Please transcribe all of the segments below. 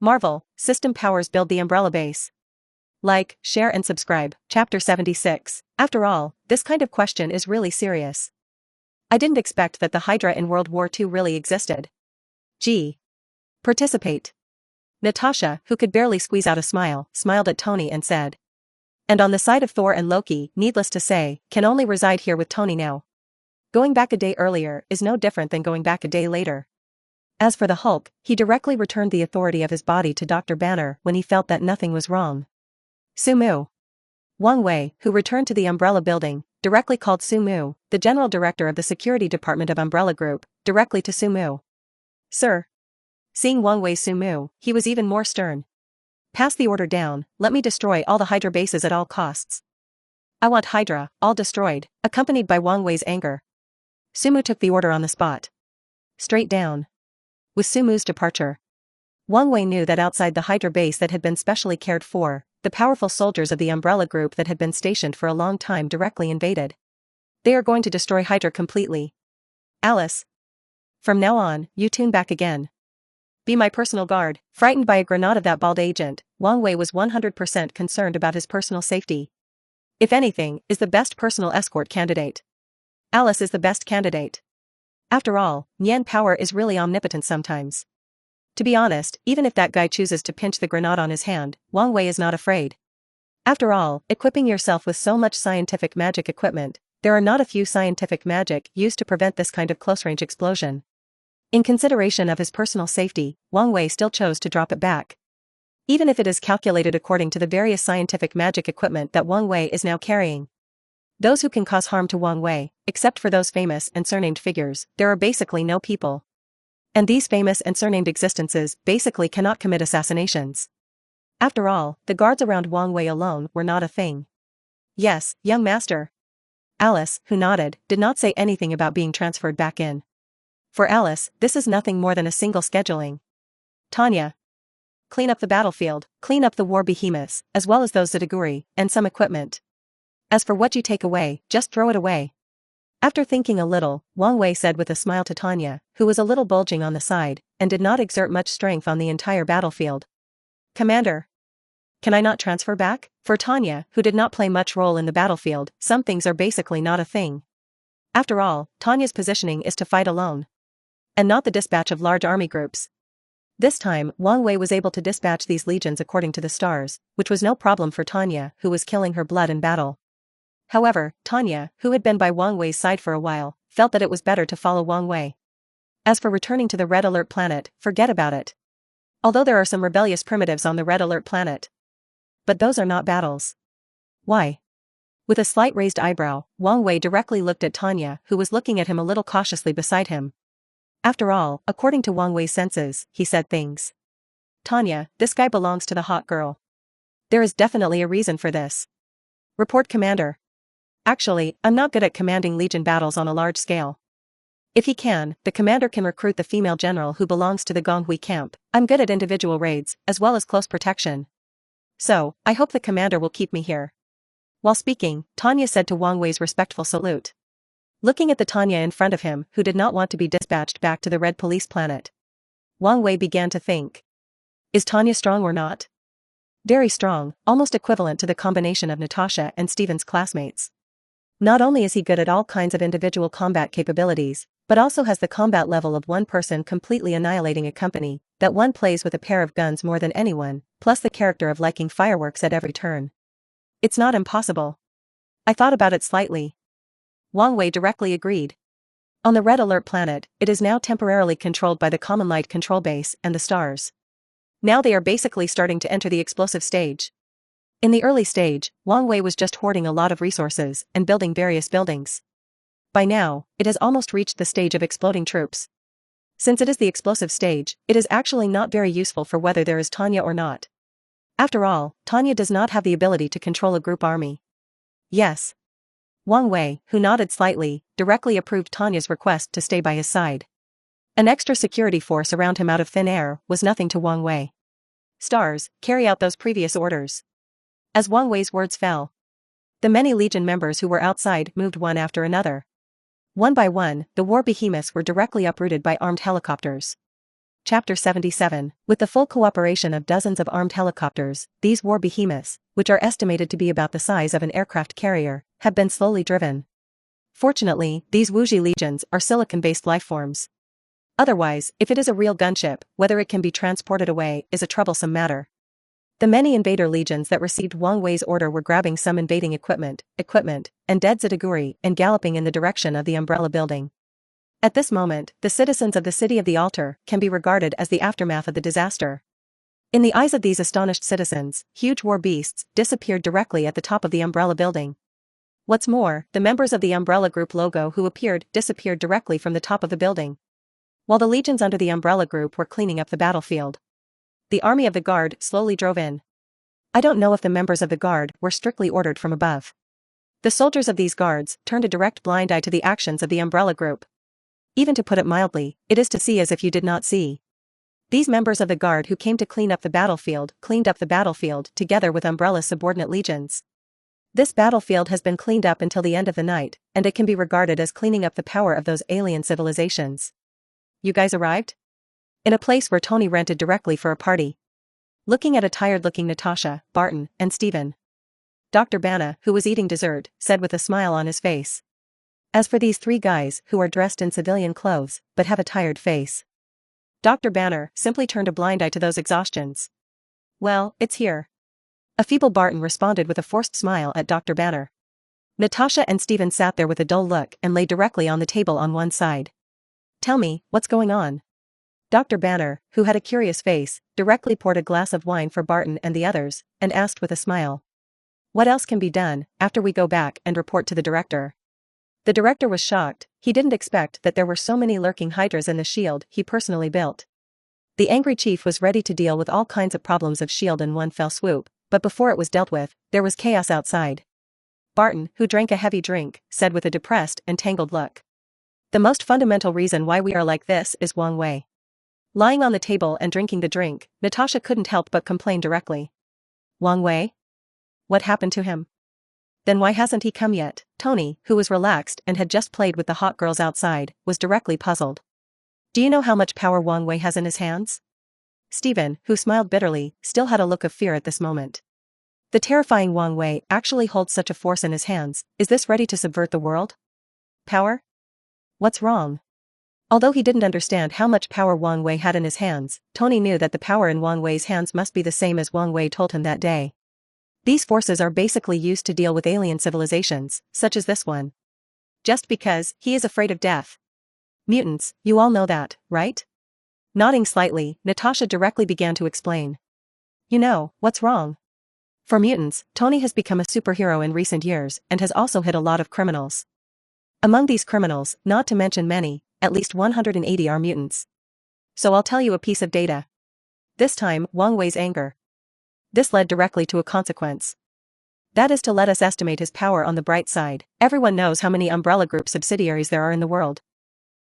Marvel, system powers build the Umbrella Base. Like, share and subscribe. Chapter 76. After all, this kind of question is really serious. I didn't expect that the Hydra in World War II really existed. Gee. Participate. Natasha, who could barely squeeze out a smile, smiled at Tony and said. And on the side of Thor and Loki, needless to say, can only reside here with Tony now. Going back a day earlier is no different than going back a day later. As for the Hulk, he directly returned the authority of his body to Dr. Banner when he felt that nothing was wrong. Sumu. Wang Wei, who returned to the Umbrella building, directly called Sumu, the general director of the security department of Umbrella Group, directly to Sumu. Sir. Seeing Wang Wei's Sumu, he was even more stern. Pass the order down, let me destroy all the Hydra bases at all costs. I want Hydra, all destroyed, accompanied by Wang Wei's anger. Sumu took the order on the spot. Straight down. With Sumu's departure, Wang Wei knew that outside the Hydra base that had been specially cared for, the powerful soldiers of the Umbrella Group that had been stationed for a long time directly invaded. They are going to destroy Hydra completely. Alice. From now on, you tune back again. Be my personal guard. Frightened by a grenade of that bald agent, Wang Wei was 100% concerned about his personal safety. If anything, is the best personal escort candidate. Alice is the best candidate. After all, Nian power is really omnipotent sometimes. To be honest, even if that guy chooses to pinch the grenade on his hand, Wang Wei is not afraid. After all, equipping yourself with so much scientific magic equipment, there are not a few scientific magic used to prevent this kind of close-range explosion. In consideration of his personal safety, Wang Wei still chose to drop it back. Even if it is calculated according to the various scientific magic equipment that Wang Wei is now carrying. Those who can cause harm to Wang Wei, except for those famous and surnamed figures, there are basically no people. And these famous and surnamed existences basically cannot commit assassinations. After all, the guards around Wang Wei alone were not a thing. Yes, young master. Alice, who nodded, did not say anything about being transferred back in. For Alice, this is nothing more than a single scheduling. Tanya. Clean up the battlefield, clean up the war behemoths, as well as those Zitaguri, and some equipment. As for what you take away, just throw it away. After thinking a little, Wang Wei said with a smile to Tanya, who was a little bulging on the side, and did not exert much strength on the entire battlefield. Commander. Can I not transfer back? For Tanya, who did not play much role in the battlefield, some things are basically not a thing. After all, Tanya's positioning is to fight alone. And not the dispatch of large army groups. This time, Wang Wei was able to dispatch these legions according to the stars, which was no problem for Tanya, who was killing her blood in battle. However, Tanya, who had been by Wang Wei's side for a while, felt that it was better to follow Wang Wei. As for returning to the Red Alert planet, forget about it. Although there are some rebellious primitives on the Red Alert planet. But those are not battles. Why? With a slight raised eyebrow, Wang Wei directly looked at Tanya, who was looking at him a little cautiously beside him. After all, according to Wang Wei's senses, he said things. Tanya, this guy belongs to the hot girl. There is definitely a reason for this. Report, Commander. Actually, I'm not good at commanding Legion battles on a large scale. If he can, the commander can recruit the female general who belongs to the Gonghui camp. I'm good at individual raids, as well as close protection. So, I hope the commander will keep me here. While speaking, Tanya said to Wang Wei's respectful salute. Looking at the Tanya in front of him who did not want to be dispatched back to the Red Police planet. Wang Wei began to think. Is Tanya strong or not? Very strong, almost equivalent to the combination of Natasha and Steven's classmates. Not only is he good at all kinds of individual combat capabilities, but also has the combat level of one person completely annihilating a company, that one plays with a pair of guns more than anyone, plus the character of liking fireworks at every turn. It's not impossible. I thought about it slightly. Wang Wei directly agreed. On the Red Alert planet, it is now temporarily controlled by the Common Light Control Base and the stars. Now they are basically starting to enter the explosive stage. In the early stage, Wang Wei was just hoarding a lot of resources and building various buildings. By now, it has almost reached the stage of exploding troops. Since it is the explosive stage, it is actually not very useful for whether there is Tanya or not. After all, Tanya does not have the ability to control a group army. Yes. Wang Wei, who nodded slightly, directly approved Tanya's request to stay by his side. An extra security force around him out of thin air was nothing to Wang Wei. Stars, carry out those previous orders. As Wang Wei's words fell, the many Legion members who were outside moved one after another. One by one, the war behemoths were directly uprooted by armed helicopters. Chapter 77. With the full cooperation of dozens of armed helicopters, these war behemoths, which are estimated to be about the size of an aircraft carrier, have been slowly driven. Fortunately, these Wuji legions are silicon-based lifeforms. Otherwise, if it is a real gunship, whether it can be transported away is a troublesome matter. The many invader legions that received Wang Wei's order were grabbing some invading equipment, and dead Zitaguri and galloping in the direction of the Umbrella building. At this moment, the citizens of the City of the Altar can be regarded as the aftermath of the disaster. In the eyes of these astonished citizens, huge war beasts disappeared directly at the top of the Umbrella building. What's more, the members of the Umbrella Group logo who disappeared directly from the top of the building. While the legions under the Umbrella Group were cleaning up the battlefield, the army of the guard slowly drove in. I don't know if the members of the guard were strictly ordered from above. The soldiers of these guards turned a direct blind eye to the actions of the Umbrella Group. Even to put it mildly, it is to see as if you did not see. These members of the guard who came to clean up the battlefield cleaned up the battlefield together with Umbrella's subordinate legions. This battlefield has been cleaned up until the end of the night, and it can be regarded as cleaning up the power of those alien civilizations. You guys arrived? In a place where Tony rented directly for a party. Looking at a tired-looking Natasha, Barton, and Steven, Dr. Bana, who was eating dessert, said with a smile on his face. As for these three guys who are dressed in civilian clothes, but have a tired face, Dr. Banner simply turned a blind eye to those exhaustions. Well, it's here. A feeble Barton responded with a forced smile at Dr. Banner. Natasha and Steven sat there with a dull look and lay directly on the table on one side. Tell me, what's going on? Dr. Banner, who had a curious face, directly poured a glass of wine for Barton and the others, and asked with a smile. What else can be done, after we go back and report to the director? The director was shocked. He didn't expect that there were so many lurking hydras in the shield he personally built. The angry chief was ready to deal with all kinds of problems of shield in one fell swoop, but before it was dealt with, there was chaos outside. Barton, who drank a heavy drink, said with a depressed and tangled look. The most fundamental reason why we are like this is Wang Wei. Lying on the table and drinking the drink, Natasha couldn't help but complain directly. Wang Wei? What happened to him? Then why hasn't he come yet? Tony, who was relaxed and had just played with the hot girls outside, was directly puzzled. Do you know how much power Wang Wei has in his hands? Steven, who smiled bitterly, still had a look of fear at this moment. The terrifying Wang Wei actually holds such a force in his hands. Is this ready to subvert the world? Power? What's wrong? Although he didn't understand how much power Wang Wei had in his hands, Tony knew that the power in Wang Wei's hands must be the same as Wang Wei told him that day. These forces are basically used to deal with alien civilizations, such as this one. Just because he is afraid of death. Mutants, you all know that, right? Nodding slightly, Natasha directly began to explain. You know, what's wrong? For mutants, Tony has become a superhero in recent years and has also hit a lot of criminals. Among these criminals, not to mention many, at least 180 are mutants. So I'll tell you a piece of data. This time, Wang Wei's anger. This led directly to a consequence. That is to let us estimate his power on the bright side. Everyone knows how many Umbrella Group subsidiaries there are in the world.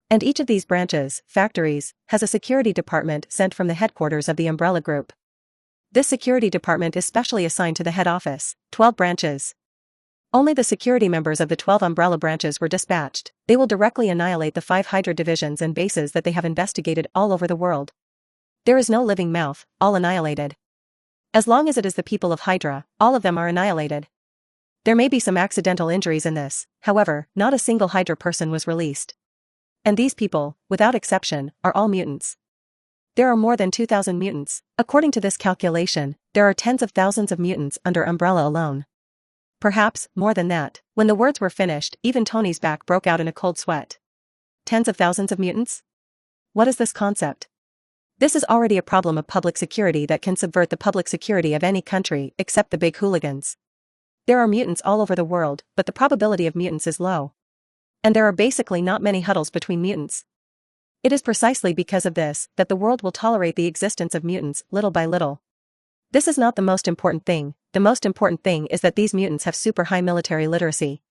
And each of these branches, factories, has a security department sent from the headquarters of the Umbrella Group. This security department is specially assigned to the head office, 12 branches. Only the security members of the 12 Umbrella branches were dispatched. They will directly annihilate the 5 Hydra divisions and bases that they have investigated all over the world. There is no living mouth, all annihilated. As long as it is the people of Hydra, all of them are annihilated. There may be some accidental injuries in this, however, not a single Hydra person was released. And these people, without exception, are all mutants. There are more than 2,000 mutants. According to this calculation, there are tens of thousands of mutants under Umbrella alone. Perhaps more than that. When the words were finished, even Tony's back broke out in a cold sweat. Tens of thousands of mutants? What is this concept? This is already a problem of public security that can subvert the public security of any country except the big hooligans. There are mutants all over the world, but the probability of mutants is low. And there are basically not many huddles between mutants. It is precisely because of this that the world will tolerate the existence of mutants little by little. This is not the most important thing. The most important thing is that these mutants have super high military literacy.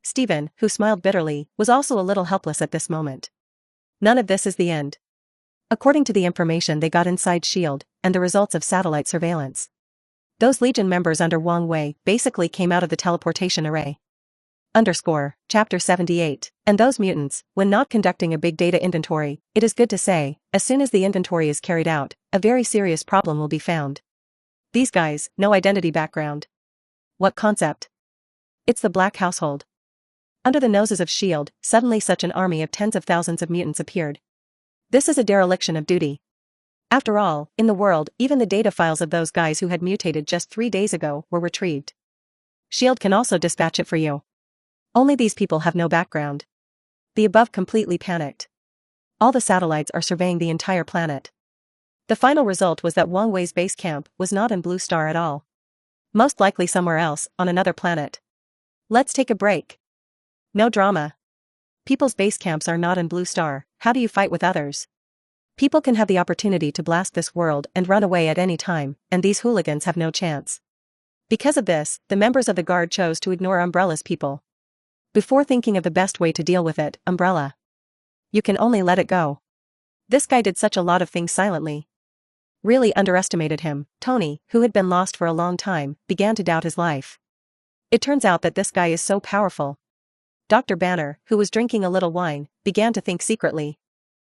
Steven, who smiled bitterly, was also a little helpless at this moment. None of this is the end. According to the information they got inside S.H.I.E.L.D. and the results of satellite surveillance, those Legion members under Wang Wei basically came out of the teleportation array. Chapter 78. And those mutants, when not conducting a big data inventory, it is good to say, as soon as the inventory is carried out, a very serious problem will be found. These guys, no identity background. What concept? It's the Black Household. Under the noses of S.H.I.E.L.D., suddenly such an army of tens of thousands of mutants appeared. This is a dereliction of duty. After all, in the world, even the data files of those guys who had mutated just 3 days ago were retrieved. S.H.I.E.L.D. can also dispatch it for you. Only these people have no background. The above completely panicked. All the satellites are surveying the entire planet. The final result was that Wang Wei's base camp was not in Blue Star at all. Most likely somewhere else, on another planet. Let's take a break. No drama. People's base camps are not in Blue Star. How do you fight with others? People can have the opportunity to blast this world and run away at any time, and these hooligans have no chance. Because of this, the members of the guard chose to ignore Umbrella's people. Before thinking of the best way to deal with it, Umbrella. You can only let it go. This guy did such a lot of things silently. Really underestimated him. Tony, who had been lost for a long time, began to doubt his life. It turns out that this guy is so powerful. Dr. Banner, who was drinking a little wine, began to think secretly.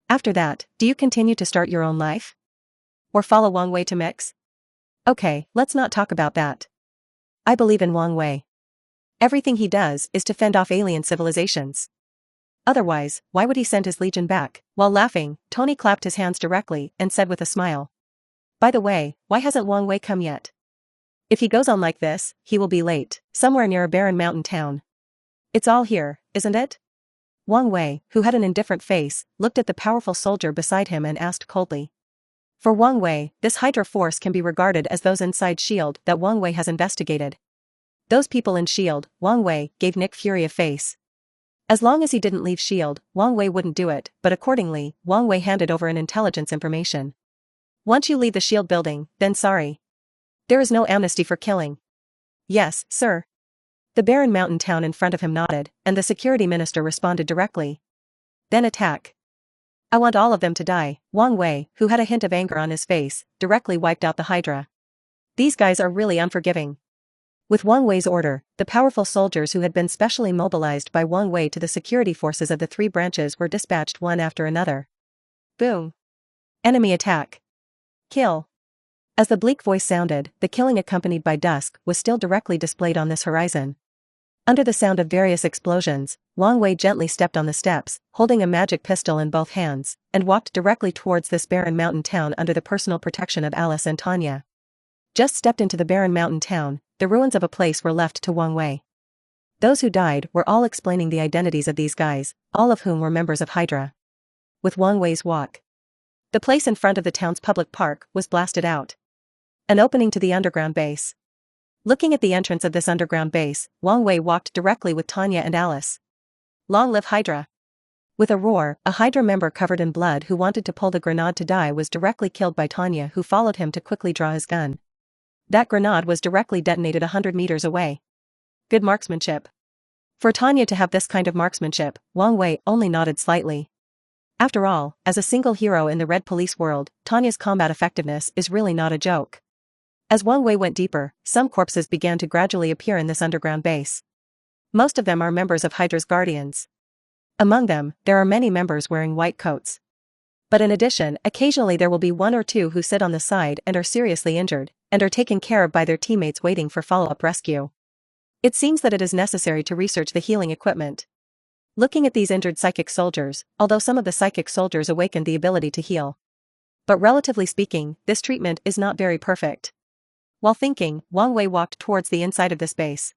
After that, do you continue to start your own life? Or follow Wang Wei to mix? Okay, let's not talk about that. I believe in Wang Wei. Everything he does is to fend off alien civilizations. Otherwise, why would he send his legion back? While laughing, Tony clapped his hands directly and said with a smile. By the way, why hasn't Wang Wei come yet? If he goes on like this, he will be late, somewhere near a barren mountain town. It's all here, isn't it? Wang Wei, who had an indifferent face, looked at the powerful soldier beside him and asked coldly. For Wang Wei, this Hydra force can be regarded as those inside S.H.I.E.L.D. that Wang Wei has investigated. Those people in S.H.I.E.L.D., Wang Wei gave Nick Fury a face. As long as he didn't leave S.H.I.E.L.D., Wang Wei wouldn't do it, but accordingly, Wang Wei handed over an intelligence information. Once you leave the S.H.I.E.L.D. building, then sorry. There is no amnesty for killing. Yes, sir. The barren mountain town in front of him nodded, and the security minister responded directly. Then attack. I want all of them to die. Wang Wei, who had a hint of anger on his face, directly wiped out the Hydra. These guys are really unforgiving. With Wang Wei's order, the powerful soldiers who had been specially mobilized by Wang Wei to the security forces of the 3 branches were dispatched one after another. Boom. Enemy attack. Kill. As the bleak voice sounded, the killing accompanied by dusk was still directly displayed on this horizon. Under the sound of various explosions, Wang Wei gently stepped on the steps, holding a magic pistol in both hands, and walked directly towards this barren mountain town under the personal protection of Alice and Tanya. Just stepped into the barren mountain town, the ruins of a place were left to Wang Wei. Those who died were all explaining the identities of these guys, all of whom were members of Hydra. With Wang Wei's walk, the place in front of the town's public park was blasted out. An opening to the underground base. Looking at the entrance of this underground base, Wang Wei walked directly with Tanya and Alice. Long live Hydra! With a roar, a Hydra member covered in blood who wanted to pull the grenade to die was directly killed by Tanya, who followed him to quickly draw his gun. That grenade was directly detonated 100 meters away. Good marksmanship. For Tanya to have this kind of marksmanship, Wang Wei only nodded slightly. After all, as a single hero in the Red Police world, Tanya's combat effectiveness is really not a joke. As Wang Wei went deeper, some corpses began to gradually appear in this underground base. Most of them are members of Hydra's guardians. Among them, there are many members wearing white coats. But in addition, occasionally there will be 1 or 2 who sit on the side and are seriously injured, and are taken care of by their teammates waiting for follow-up rescue. It seems that it is necessary to research the healing equipment. Looking at these injured psychic soldiers, although some of the psychic soldiers awakened the ability to heal. But relatively speaking, this treatment is not very perfect. While thinking, Wang Wei walked towards the inside of this base.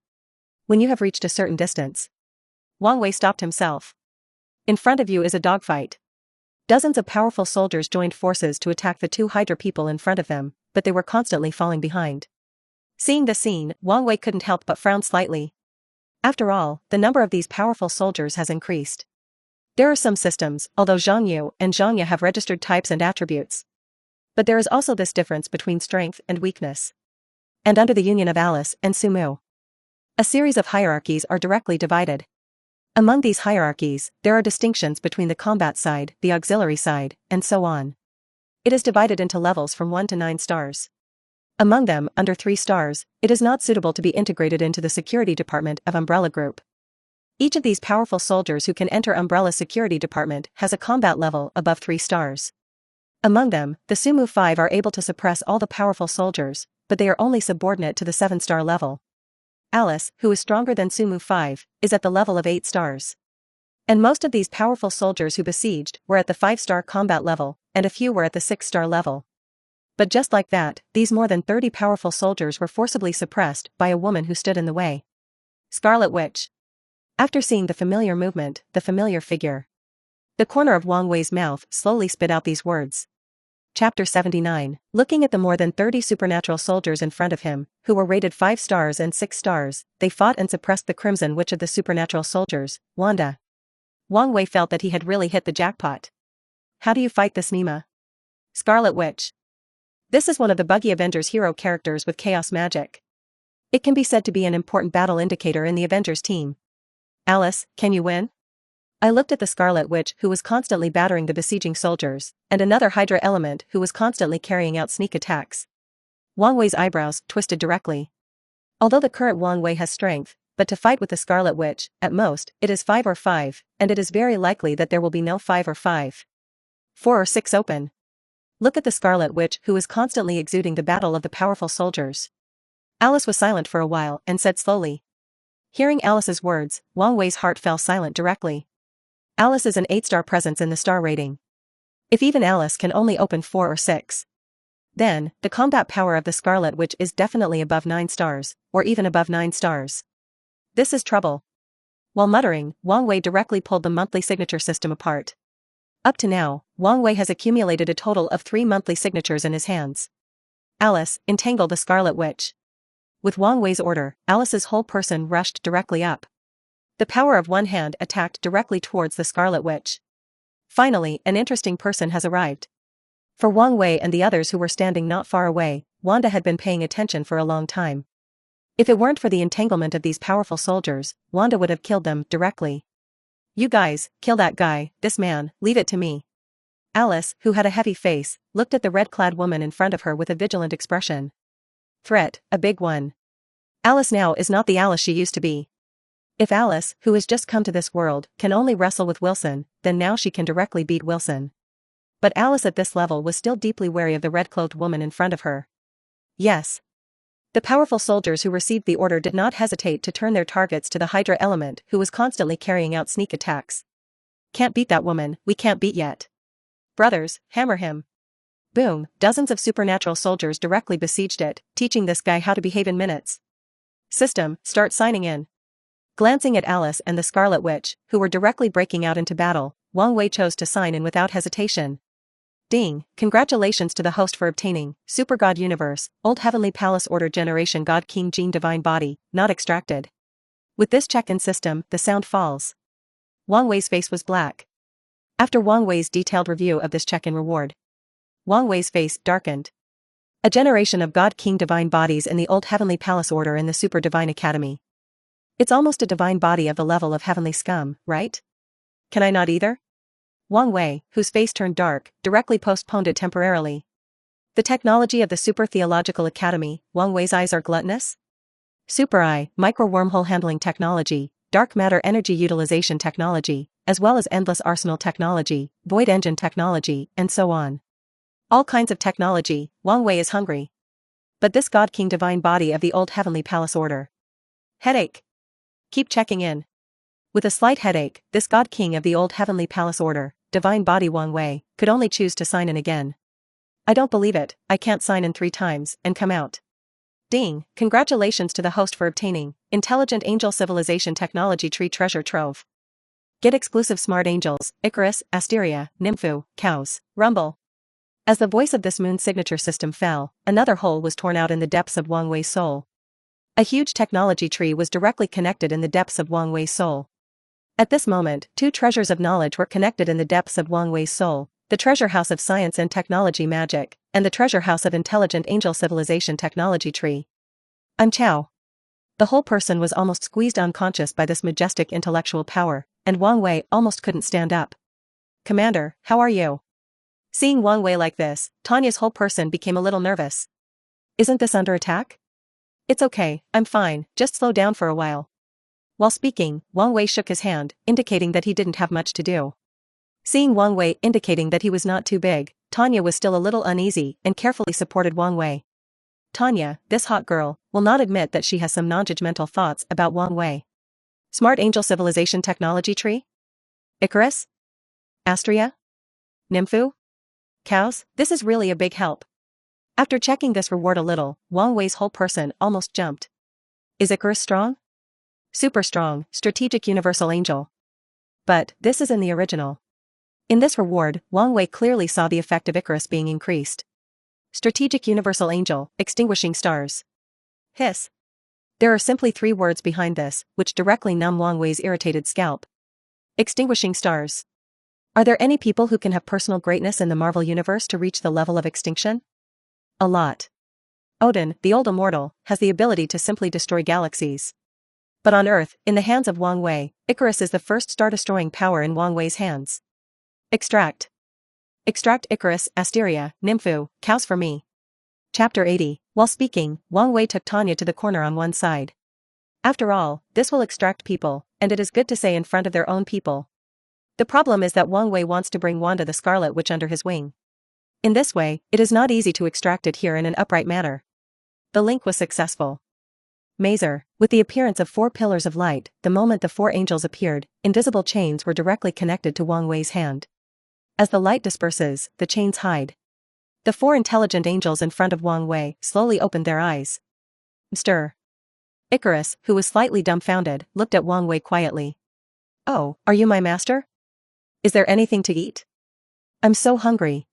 When you have reached a certain distance, Wang Wei stopped himself. In front of you is a dogfight. Dozens of powerful soldiers joined forces to attack the 2 Hydra people in front of them, but they were constantly falling behind. Seeing the scene, Wang Wei couldn't help but frown slightly. After all, the number of these powerful soldiers has increased. There are some systems, although Zhang Yu and Zhang Ye have registered types and attributes. But there is also this difference between strength and weakness. And under the union of Alice and Sumu, a series of hierarchies are directly divided. Among these hierarchies, there are distinctions between the combat side, the auxiliary side, and so on. It is divided into levels from 1 to 9 stars. Among them, under 3 stars, it is not suitable to be integrated into the security department of Umbrella Group. Each of these powerful soldiers who can enter Umbrella's security department has a combat level above 3 stars. Among them, the Sumu 5 are able to suppress all the powerful soldiers, but they are only subordinate to the 7-star level. Alice, who is stronger than Sumu 5, is at the level of 8 stars. And most of these powerful soldiers who besieged were at the 5-star combat level, and a few were at the 6-star level. But just like that, these more than 30 powerful soldiers were forcibly suppressed by a woman who stood in the way. Scarlet Witch. After seeing the familiar movement, the familiar figure, the corner of Wang Wei's mouth slowly spit out these words. Chapter 79. Looking at the more than 30 supernatural soldiers in front of him, who were rated 5 stars and 6 stars, they fought and suppressed the Crimson Witch of the supernatural soldiers, Wanda. Wang Wei felt that he had really hit the jackpot. How do you fight this Nima? Scarlet Witch. This is one of the buggy Avengers hero characters with chaos magic. It can be said to be an important battle indicator in the Avengers team. Alice, can you win? I looked at the Scarlet Witch who was constantly battering the besieging soldiers, and another Hydra element who was constantly carrying out sneak attacks. Wang Wei's eyebrows twisted directly. Although the current Wang Wei has strength, but to fight with the Scarlet Witch, at most, it is 5 or 5, and it is very likely that there will be no 5 or 5. 4 or 6 open. Look at the Scarlet Witch who is constantly exuding the battle of the powerful soldiers. Alice was silent for a while and said slowly. Hearing Alice's words, Wang Wei's heart fell silent directly. Alice is an 8-star presence in the star rating. If even Alice can only open 4 or 6. Then, the combat power of the Scarlet Witch is definitely above 9 stars, or even above 9 stars. This is trouble. While muttering, Wang Wei directly pulled the monthly signature system apart. Up to now, Wang Wei has accumulated a total of 3 monthly signatures in his hands. Alice, entangle the Scarlet Witch. With Wang Wei's order, Alice's whole person rushed directly up. The power of one hand attacked directly towards the Scarlet Witch. Finally, an interesting person has arrived. For Wang Wei and the others who were standing not far away, Wanda had been paying attention for a long time. If it weren't for the entanglement of these powerful soldiers, Wanda would have killed them directly. You guys, kill that guy, this man, leave it to me. Alice, who had a heavy face, looked at the red-clad woman in front of her with a vigilant expression. Threat, a big one. Alice now is not the Alice she used to be. If Alice, who has just come to this world, can only wrestle with Wilson, then now she can directly beat Wilson. But Alice at this level was still deeply wary of the red-clothed woman in front of her. Yes. The powerful soldiers who received the order did not hesitate to turn their targets to the Hydra element who was constantly carrying out sneak attacks. Can't beat that woman, we can't beat yet. Brothers, hammer him. Boom, dozens of supernatural soldiers directly besieged it, teaching this guy how to behave in minutes. System, start signing in. Glancing at Alice and the Scarlet Witch, who were directly breaking out into battle, Wang Wei chose to sign in without hesitation. Ding, congratulations to the host for obtaining Super God Universe, Old Heavenly Palace Order Generation God King Gene Divine Body, not extracted. With this check-in system, the sound falls. Wang Wei's face was black. After Wang Wei's detailed review of this check-in reward, Wang Wei's face darkened. A generation of God King Divine Bodies in the Old Heavenly Palace Order in the Super Divine Academy. It's almost a divine body of the level of Heavenly Scum, right? Can I not either? Wang Wei, whose face turned dark, directly postponed it temporarily. The technology of the Super Theological Academy, Wang Wei's eyes are gluttonous? Super Eye, micro-wormhole handling technology, dark matter energy utilization technology, as well as endless arsenal technology, void engine technology, and so on. All kinds of technology, Wang Wei is hungry. But this God King Divine Body of the Old Heavenly Palace Order. Headache. Keep checking in. With a slight headache, this God King of the Old Heavenly Palace Order, Divine Body Wang Wei, could only choose to sign in again. I don't believe it, I can't sign in 3 times, and come out. Ding, congratulations to the host for obtaining Intelligent Angel Civilization Technology Tree Treasure Trove. Get exclusive Smart Angels, Icarus, Asteria, Nymphu, Cows, Rumble. As the voice of this moon signature system fell, another hole was torn out in the depths of Wang Wei's soul. A huge technology tree was directly connected in the depths of Wang Wei's soul. At this moment, 2 treasures of knowledge were connected in the depths of Wang Wei's soul, the Treasure House of Science and Technology Magic, and the Treasure House of Intelligent Angel Civilization Technology Tree. Chow. The whole person was almost squeezed unconscious by this majestic intellectual power, and Wang Wei almost couldn't stand up. Commander, how are you? Seeing Wang Wei like this, Tanya's whole person became a little nervous. Isn't this under attack? It's okay, I'm fine, just slow down for a while. While speaking, Wang Wei shook his hand, indicating that he didn't have much to do. Seeing Wang Wei indicating that he was not too big, Tanya was still a little uneasy and carefully supported Wang Wei. Tanya, this hot girl, will not admit that she has some non-judgmental thoughts about Wang Wei. Smart Angel Civilization Technology Tree? Icarus? Astria? Nymphu? Cows? This is really a big help. After checking this reward a little, Wang Wei's whole person almost jumped. Is Icarus strong? Super strong, strategic universal angel. But, this is in the original. In this reward, Wang Wei clearly saw the effect of Icarus being increased. Strategic universal angel, extinguishing stars. Hiss. There are simply 3 words behind this, which directly numb Wang Wei's irritated scalp. Extinguishing stars. Are there any people who can have personal greatness in the Marvel Universe to reach the level of extinction? A lot. Odin, the old immortal, has the ability to simply destroy galaxies. But on Earth, in the hands of Wang Wei, Icarus is the first star-destroying power in Wang Wei's hands. Extract. Extract Icarus, Asteria, Nymphu, cows for me. Chapter 80. While speaking, Wang Wei took Tanya to the corner on one side. After all, this will extract people, and it is good to say in front of their own people. The problem is that Wang Wei wants to bring Wanda the Scarlet Witch under his wing. In this way, it is not easy to extract it here in an upright manner. The link was successful. Mazer, with the appearance of 4 pillars of light, the moment the 4 angels appeared, invisible chains were directly connected to Wang Wei's hand. As the light disperses, the chains hide. The 4 intelligent angels in front of Wang Wei slowly opened their eyes. Stir. Icarus, who was slightly dumbfounded, looked at Wang Wei quietly. Oh, are you my master? Is there anything to eat? I'm so hungry.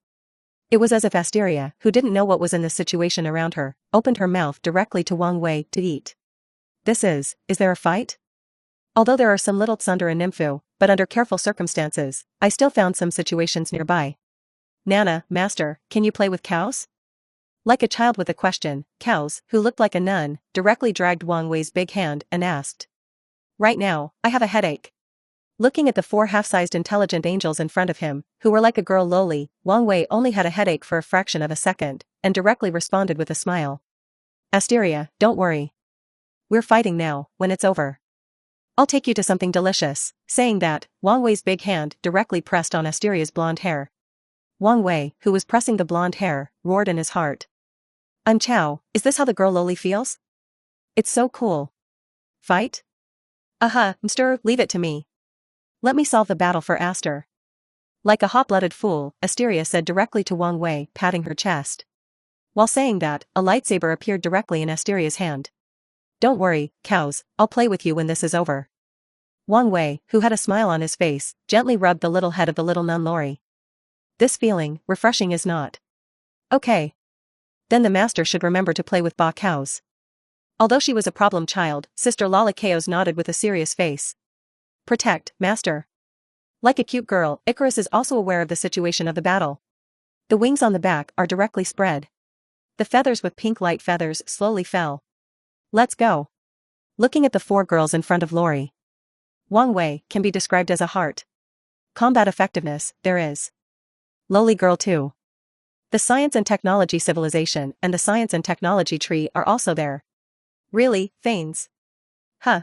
It was as if Asteria, who didn't know what was in the situation around her, opened her mouth directly to Wang Wei to eat. Is there a fight? Although there are some little Tsunder and Nymphu, but under careful circumstances, I still found some situations nearby. Nana, master, can you play with cows? Like a child with a question, Cows, who looked like a nun, directly dragged Wang Wei's big hand and asked. Right now, I have a headache. Looking at the 4 half-sized intelligent angels in front of him, who were like a girl lowly, Wang Wei only had a headache for a fraction of a second, and directly responded with a smile. Asteria, don't worry. We're fighting now, when it's over. I'll take you to something delicious. Saying that, Wang Wei's big hand directly pressed on Asteria's blonde hair. Wang Wei, who was pressing the blonde hair, roared in his heart. I'm Chow, is this how the girl lowly feels? It's so cool. Fight? Mr. Leave it to me. Let me solve the battle for Aster. Like a hot-blooded fool, Asteria said directly to Wang Wei, patting her chest. While saying that, a lightsaber appeared directly in Asteria's hand. Don't worry, cows, I'll play with you when this is over. Wang Wei, who had a smile on his face, gently rubbed the little head of the little nun Lori. This feeling, refreshing is not. Okay. Then the master should remember to play with Ba cows. Although she was a problem child, Sister Lala Chaos nodded with a serious face. Protect, master. Like a cute girl, Icarus is also aware of the situation of the battle. The wings on the back are directly spread. The feathers with pink light feathers slowly fell. Let's go. Looking at the 4 girls in front of Lori. Wang Wei can be described as a heart. Combat effectiveness, there is. Lowly girl too. The Science and Technology Civilization and the Science and Technology Tree are also there. Really, Thanes? Huh.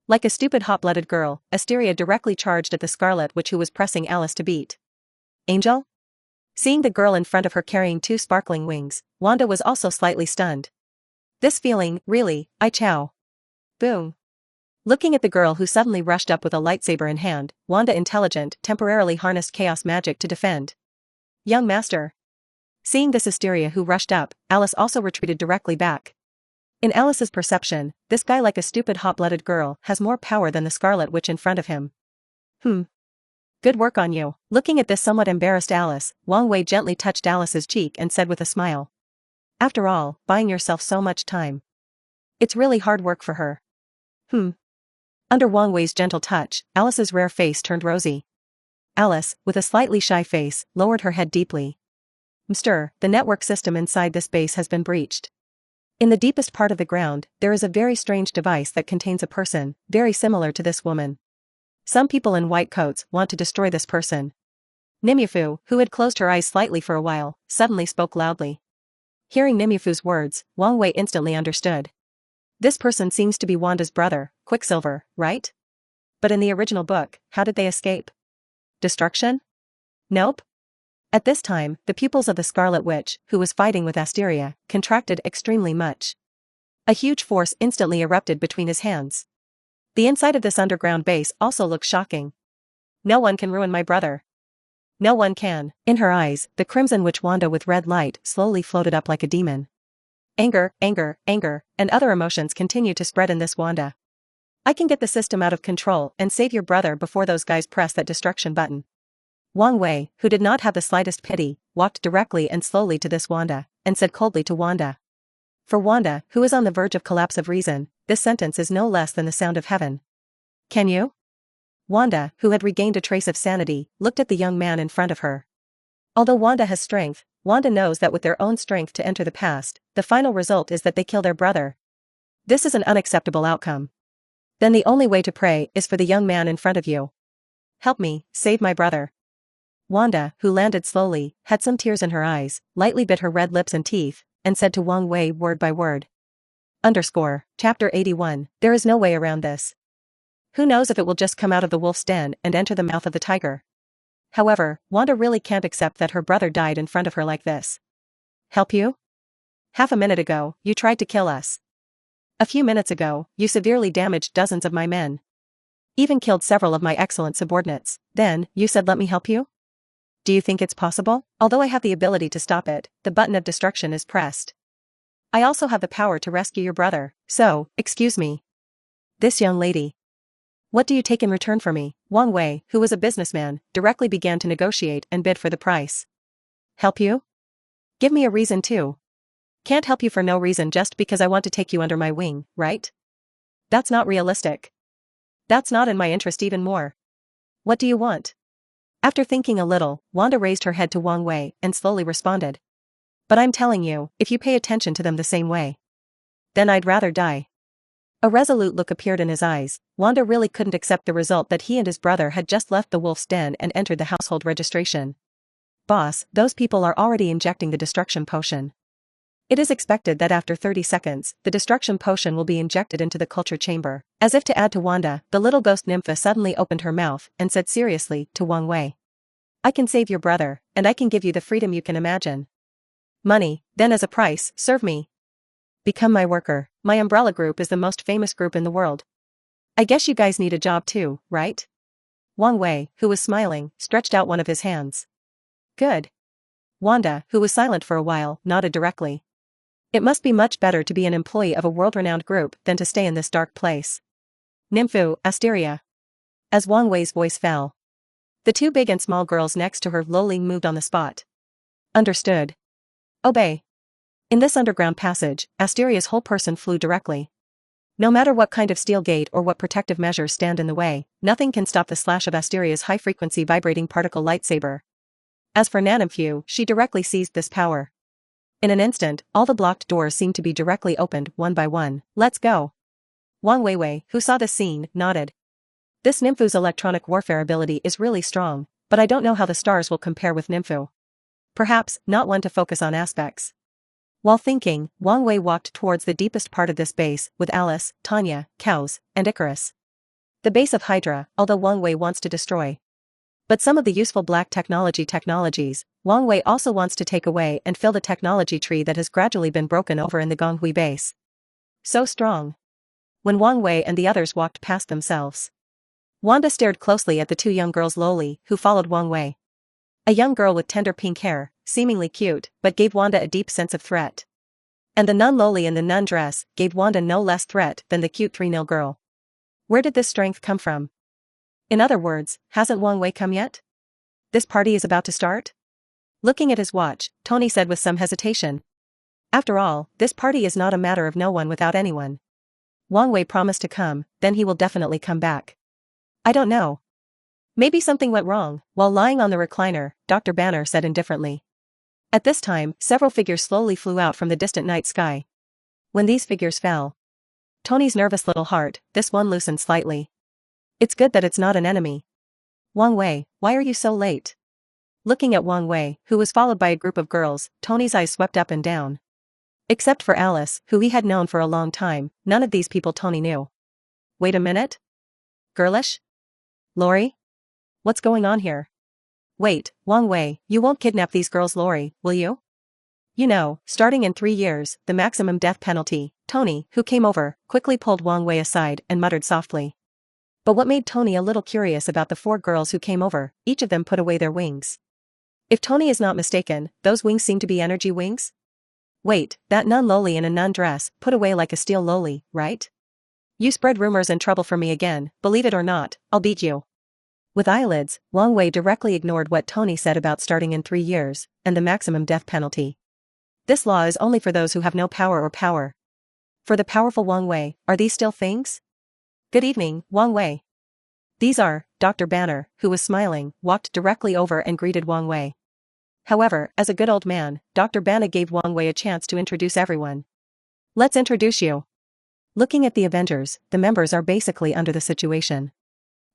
Like a stupid hot-blooded girl, Asteria directly charged at the Scarlet Witch who was pressing Alice to beat. Angel? Seeing the girl in front of her carrying 2 sparkling wings, Wanda was also slightly stunned. This feeling, really, I chow. Boom. Looking at the girl who suddenly rushed up with a lightsaber in hand, Wanda intelligent temporarily harnessed chaos magic to defend. Young master. Seeing this Asteria who rushed up, Alice also retreated directly back. In Alice's perception, this guy like a stupid hot-blooded girl has more power than the Scarlet Witch in front of him. Good work on you. Looking at this somewhat embarrassed Alice, Wang Wei gently touched Alice's cheek and said with a smile. After all, buying yourself so much time. It's really hard work for her. Under Wang Wei's gentle touch, Alice's rare face turned rosy. Alice, with a slightly shy face, lowered her head deeply. Mr. The network system inside this base has been breached. In the deepest part of the ground, there is a very strange device that contains a person, very similar to this woman. Some people in white coats want to destroy this person. Nymphu, who had closed her eyes slightly for a while, suddenly spoke loudly. Hearing Nymphu's words, Wang Wei instantly understood. This person seems to be Wanda's brother, Quicksilver, right? But in the original book, how did they escape? Destruction? Nope. At this time, the pupils of the Scarlet Witch, who was fighting with Asteria, contracted extremely much. A huge force instantly erupted between his hands. The inside of this underground base also looks shocking. No one can ruin my brother. No one can. In her eyes, the crimson witch Wanda with red light slowly floated up like a demon. Anger, anger, anger, and other emotions continue to spread in this Wanda. I can get the system out of control and save your brother before those guys press that destruction button. Wang Wei, who did not have the slightest pity, walked directly and slowly to this Wanda, and said coldly to Wanda. For Wanda, who is on the verge of collapse of reason, this sentence is no less than the sound of heaven. Can you? Wanda, who had regained a trace of sanity, looked at the young man in front of her. Although Wanda has strength, Wanda knows that with their own strength to enter the past, the final result is that they kill their brother. This is an unacceptable outcome. Then the only way to pray is for the young man in front of you. Help me, save my brother. Wanda, who landed slowly, had some tears in her eyes, lightly bit her red lips and teeth, and said to Wang Wei word by word. Chapter 81, there is no way around this. Who knows if it will just come out of the wolf's den and enter the mouth of the tiger. However, Wanda really can't accept that her brother died in front of her like this. Help you? Half a minute ago, you tried to kill us. A few minutes ago, you severely damaged dozens of my men. Even killed several of my excellent subordinates. Then, you said let me help you? Do you think it's possible? Although I have the ability to stop it, the button of destruction is pressed. I also have the power to rescue your brother, so, excuse me. This young lady. What do you take in return for me? Wang Wei, who was a businessman, directly began to negotiate and bid for the price. Help you? Give me a reason too. Can't help you for no reason just because I want to take you under my wing, right? That's not realistic. That's not in my interest even more. What do you want? After thinking a little, Wanda raised her head to Wang Wei and slowly responded. But I'm telling you, if you pay attention to them the same way, then I'd rather die. A resolute look appeared in his eyes. Wanda really couldn't accept the result that he and his brother had just left the wolf's den and entered the household registration. Boss, those people are already injecting the destruction potion. It is expected that after 30 seconds, the destruction potion will be injected into the culture chamber. As if to add to Wanda, the little ghost nympha suddenly opened her mouth and said seriously to Wang Wei. I can save your brother, and I can give you the freedom you can imagine. Money, then as a price, serve me. Become my worker. My umbrella group is the most famous group in the world. I guess you guys need a job too, right? Wang Wei, who was smiling, stretched out one of his hands. Good. Wanda, who was silent for a while, nodded directly. It must be much better to be an employee of a world-renowned group than to stay in this dark place. Nymphu, Asteria. As Wang Wei's voice fell, the two big and small girls next to her lowly moved on the spot. Understood. Obey. In this underground passage, Asteria's whole person flew directly. No matter what kind of steel gate or what protective measures stand in the way, nothing can stop the slash of Asteria's high-frequency vibrating particle lightsaber. As for Nymphu, she directly seized this power. In an instant, all the blocked doors seemed to be directly opened one by one. Let's go. Wang Wei, who saw this scene, nodded. This Nymphu's electronic warfare ability is really strong, but I don't know how the stars will compare with Nymphu. Perhaps, not one to focus on aspects. While thinking, Wang Wei walked towards the deepest part of this base with Alice, Tanya, Cows, and Icarus. The base of Hydra, although Wang Wei wants to destroy. But some of the useful black technologies, Wang Wei also wants to take away and fill the technology tree that has gradually been broken over in the Gonghui base. So strong. When Wang Wei and the others walked past themselves, Wanda stared closely at the two young girls Loli, who followed Wang Wei. A young girl with tender pink hair, seemingly cute, but gave Wanda a deep sense of threat. And the nun Loli in the nun dress gave Wanda no less threat than the cute 3-0 girl. Where did this strength come from? In other words, hasn't Wang Wei come yet? This party is about to start? Looking at his watch, Tony said with some hesitation. After all, this party is not a matter of no one without anyone. Wang Wei promised to come, then he will definitely come back. I don't know. Maybe something went wrong. While lying on the recliner, Dr. Banner said indifferently. At this time, several figures slowly flew out from the distant night sky. When these figures fell, Tony's nervous little heart, this one loosened slightly. It's good that it's not an enemy. Wang Wei, why are you so late? Looking at Wang Wei, who was followed by a group of girls, Tony's eyes swept up and down. Except for Alice, who he had known for a long time, none of these people Tony knew. Wait a minute? Girlish? Lori? What's going on here? Wait, Wang Wei, you won't kidnap these girls, Lori, will you? You know, starting in 3 years, the maximum death penalty. Tony, who came over, quickly pulled Wang Wei aside and muttered softly. But what made Tony a little curious about the 4 girls who came over, each of them put away their wings. If Tony is not mistaken, those wings seem to be energy wings? Wait, that nun loli in a nun dress, put away like a steel loli, right? You spread rumors and trouble for me again, believe it or not, I'll beat you. With eyelids, Wang Wei directly ignored what Tony said about starting in 3 years, and the maximum death penalty. This law is only for those who have no power or power. For the powerful Wang Wei, are these still things? Good evening, Wang Wei. These are, Dr. Banner, who was smiling, walked directly over and greeted Wang Wei. However, as a good old man, Dr. Banner gave Wang Wei a chance to introduce everyone. Let's introduce you. Looking at the Avengers, the members are basically under the situation.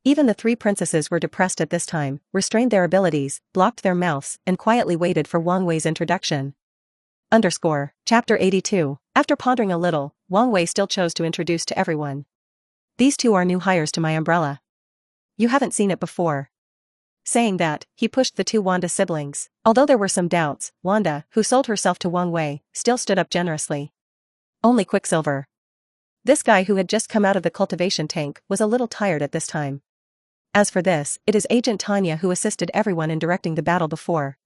Even the 3 princesses were depressed at this time, restrained their abilities, blocked their mouths, and quietly waited for Wang Wei's introduction. Chapter 82. After pondering a little, Wang Wei still chose to introduce to everyone. These 2 are new hires to my umbrella. You haven't seen it before. Saying that, he pushed the 2 Wanda siblings. Although there were some doubts, Wanda, who sold herself to Wang Wei, still stood up generously. Only Quicksilver. This guy who had just come out of the cultivation tank was a little tired at this time. As for this, it is Agent Tanya who assisted everyone in directing the battle before.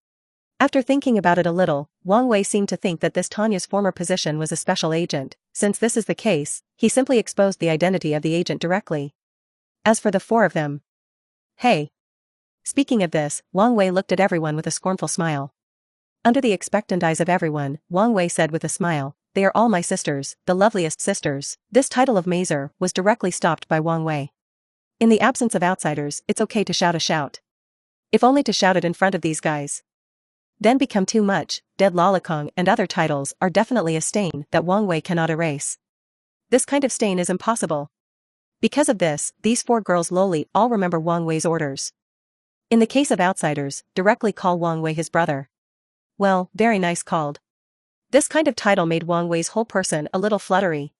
After thinking about it a little, Wang Wei seemed to think that this Tanya's former position was a special agent. Since this is the case, he simply exposed the identity of the agent directly. As for the 4 of them. Hey. Speaking of this, Wang Wei looked at everyone with a scornful smile. Under the expectant eyes of everyone, Wang Wei said with a smile, they are all my sisters, the loveliest sisters. This title of Mazer was directly stopped by Wang Wei. In the absence of outsiders, it's okay to shout a shout. If only to shout it in front of these guys. Then become too much, Dead Lolicong and other titles are definitely a stain that Wang Wei cannot erase. This kind of stain is impossible. Because of this, these 4 girls lowly all remember Wang Wei's orders. In the case of outsiders, directly call Wang Wei his brother. Well, very nice called. This kind of title made Wang Wei's whole person a little fluttery.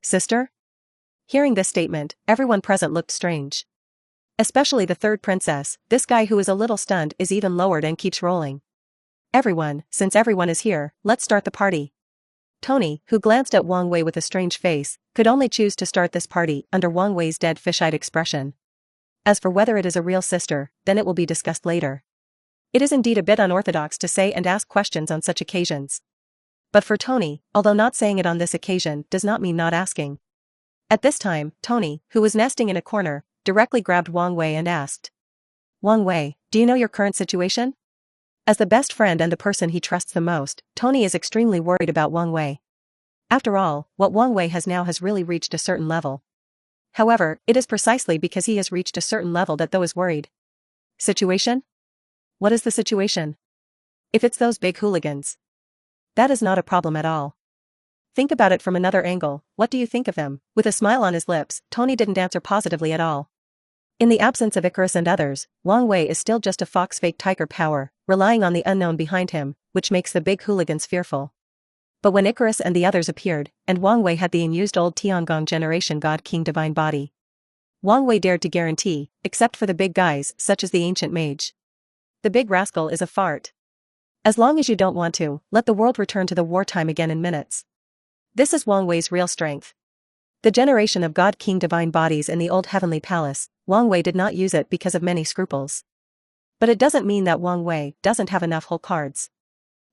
Sister? Hearing this statement, everyone present looked strange. Especially the 3rd princess, this guy who is a little stunned is even lowered and keeps rolling. Everyone, since everyone is here, let's start the party. Tony, who glanced at Wang Wei with a strange face, could only choose to start this party under Wang Wei's dead fish-eyed expression. As for whether it is a real sister, then it will be discussed later. It is indeed a bit unorthodox to say and ask questions on such occasions. But for Tony, although not saying it on this occasion does not mean not asking. At this time, Tony, who was nesting in a corner, directly grabbed Wang Wei and asked. Wang Wei, do you know your current situation? As the best friend and the person he trusts the most, Tony is extremely worried about Wang Wei. After all, what Wang Wei has now has really reached a certain level. However, it is precisely because he has reached a certain level that Tho is worried. Situation? What is the situation? If it's those big hooligans. That is not a problem at all. Think about it from another angle, what do you think of them? With a smile on his lips, Tony didn't answer positively at all. In the absence of Icarus and others, Wang Wei is still just a fox fake tiger power, relying on the unknown behind him, which makes the big hooligans fearful. But when Icarus and the others appeared, and Wang Wei had the unused old Tiangong generation God King divine body, Wang Wei dared to guarantee, except for the big guys such as the ancient mage. The big rascal is a fart. As long as you don't want to, let the world return to the wartime again in minutes. This is Wang Wei's real strength. The generation of God King divine bodies in the old heavenly palace, Wang Wei did not use it because of many scruples. But it doesn't mean that Wang Wei doesn't have enough whole cards.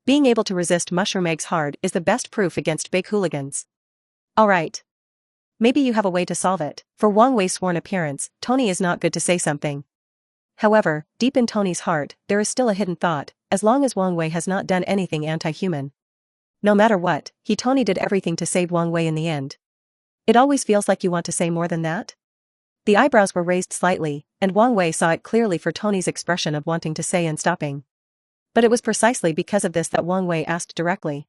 Being able to resist mushroom eggs hard is the best proof against big hooligans. Alright. Maybe you have a way to solve it. For Wang Wei's sworn appearance, Tony is not good to say something. However, deep in Tony's heart, there is still a hidden thought, as long as Wang Wei has not done anything anti-human. No matter what, Tony did everything to save Wang Wei in the end. It always feels like you want to say more than that. The eyebrows were raised slightly, and Wang Wei saw it clearly for Tony's expression of wanting to say and stopping. But it was precisely because of this that Wang Wei asked directly.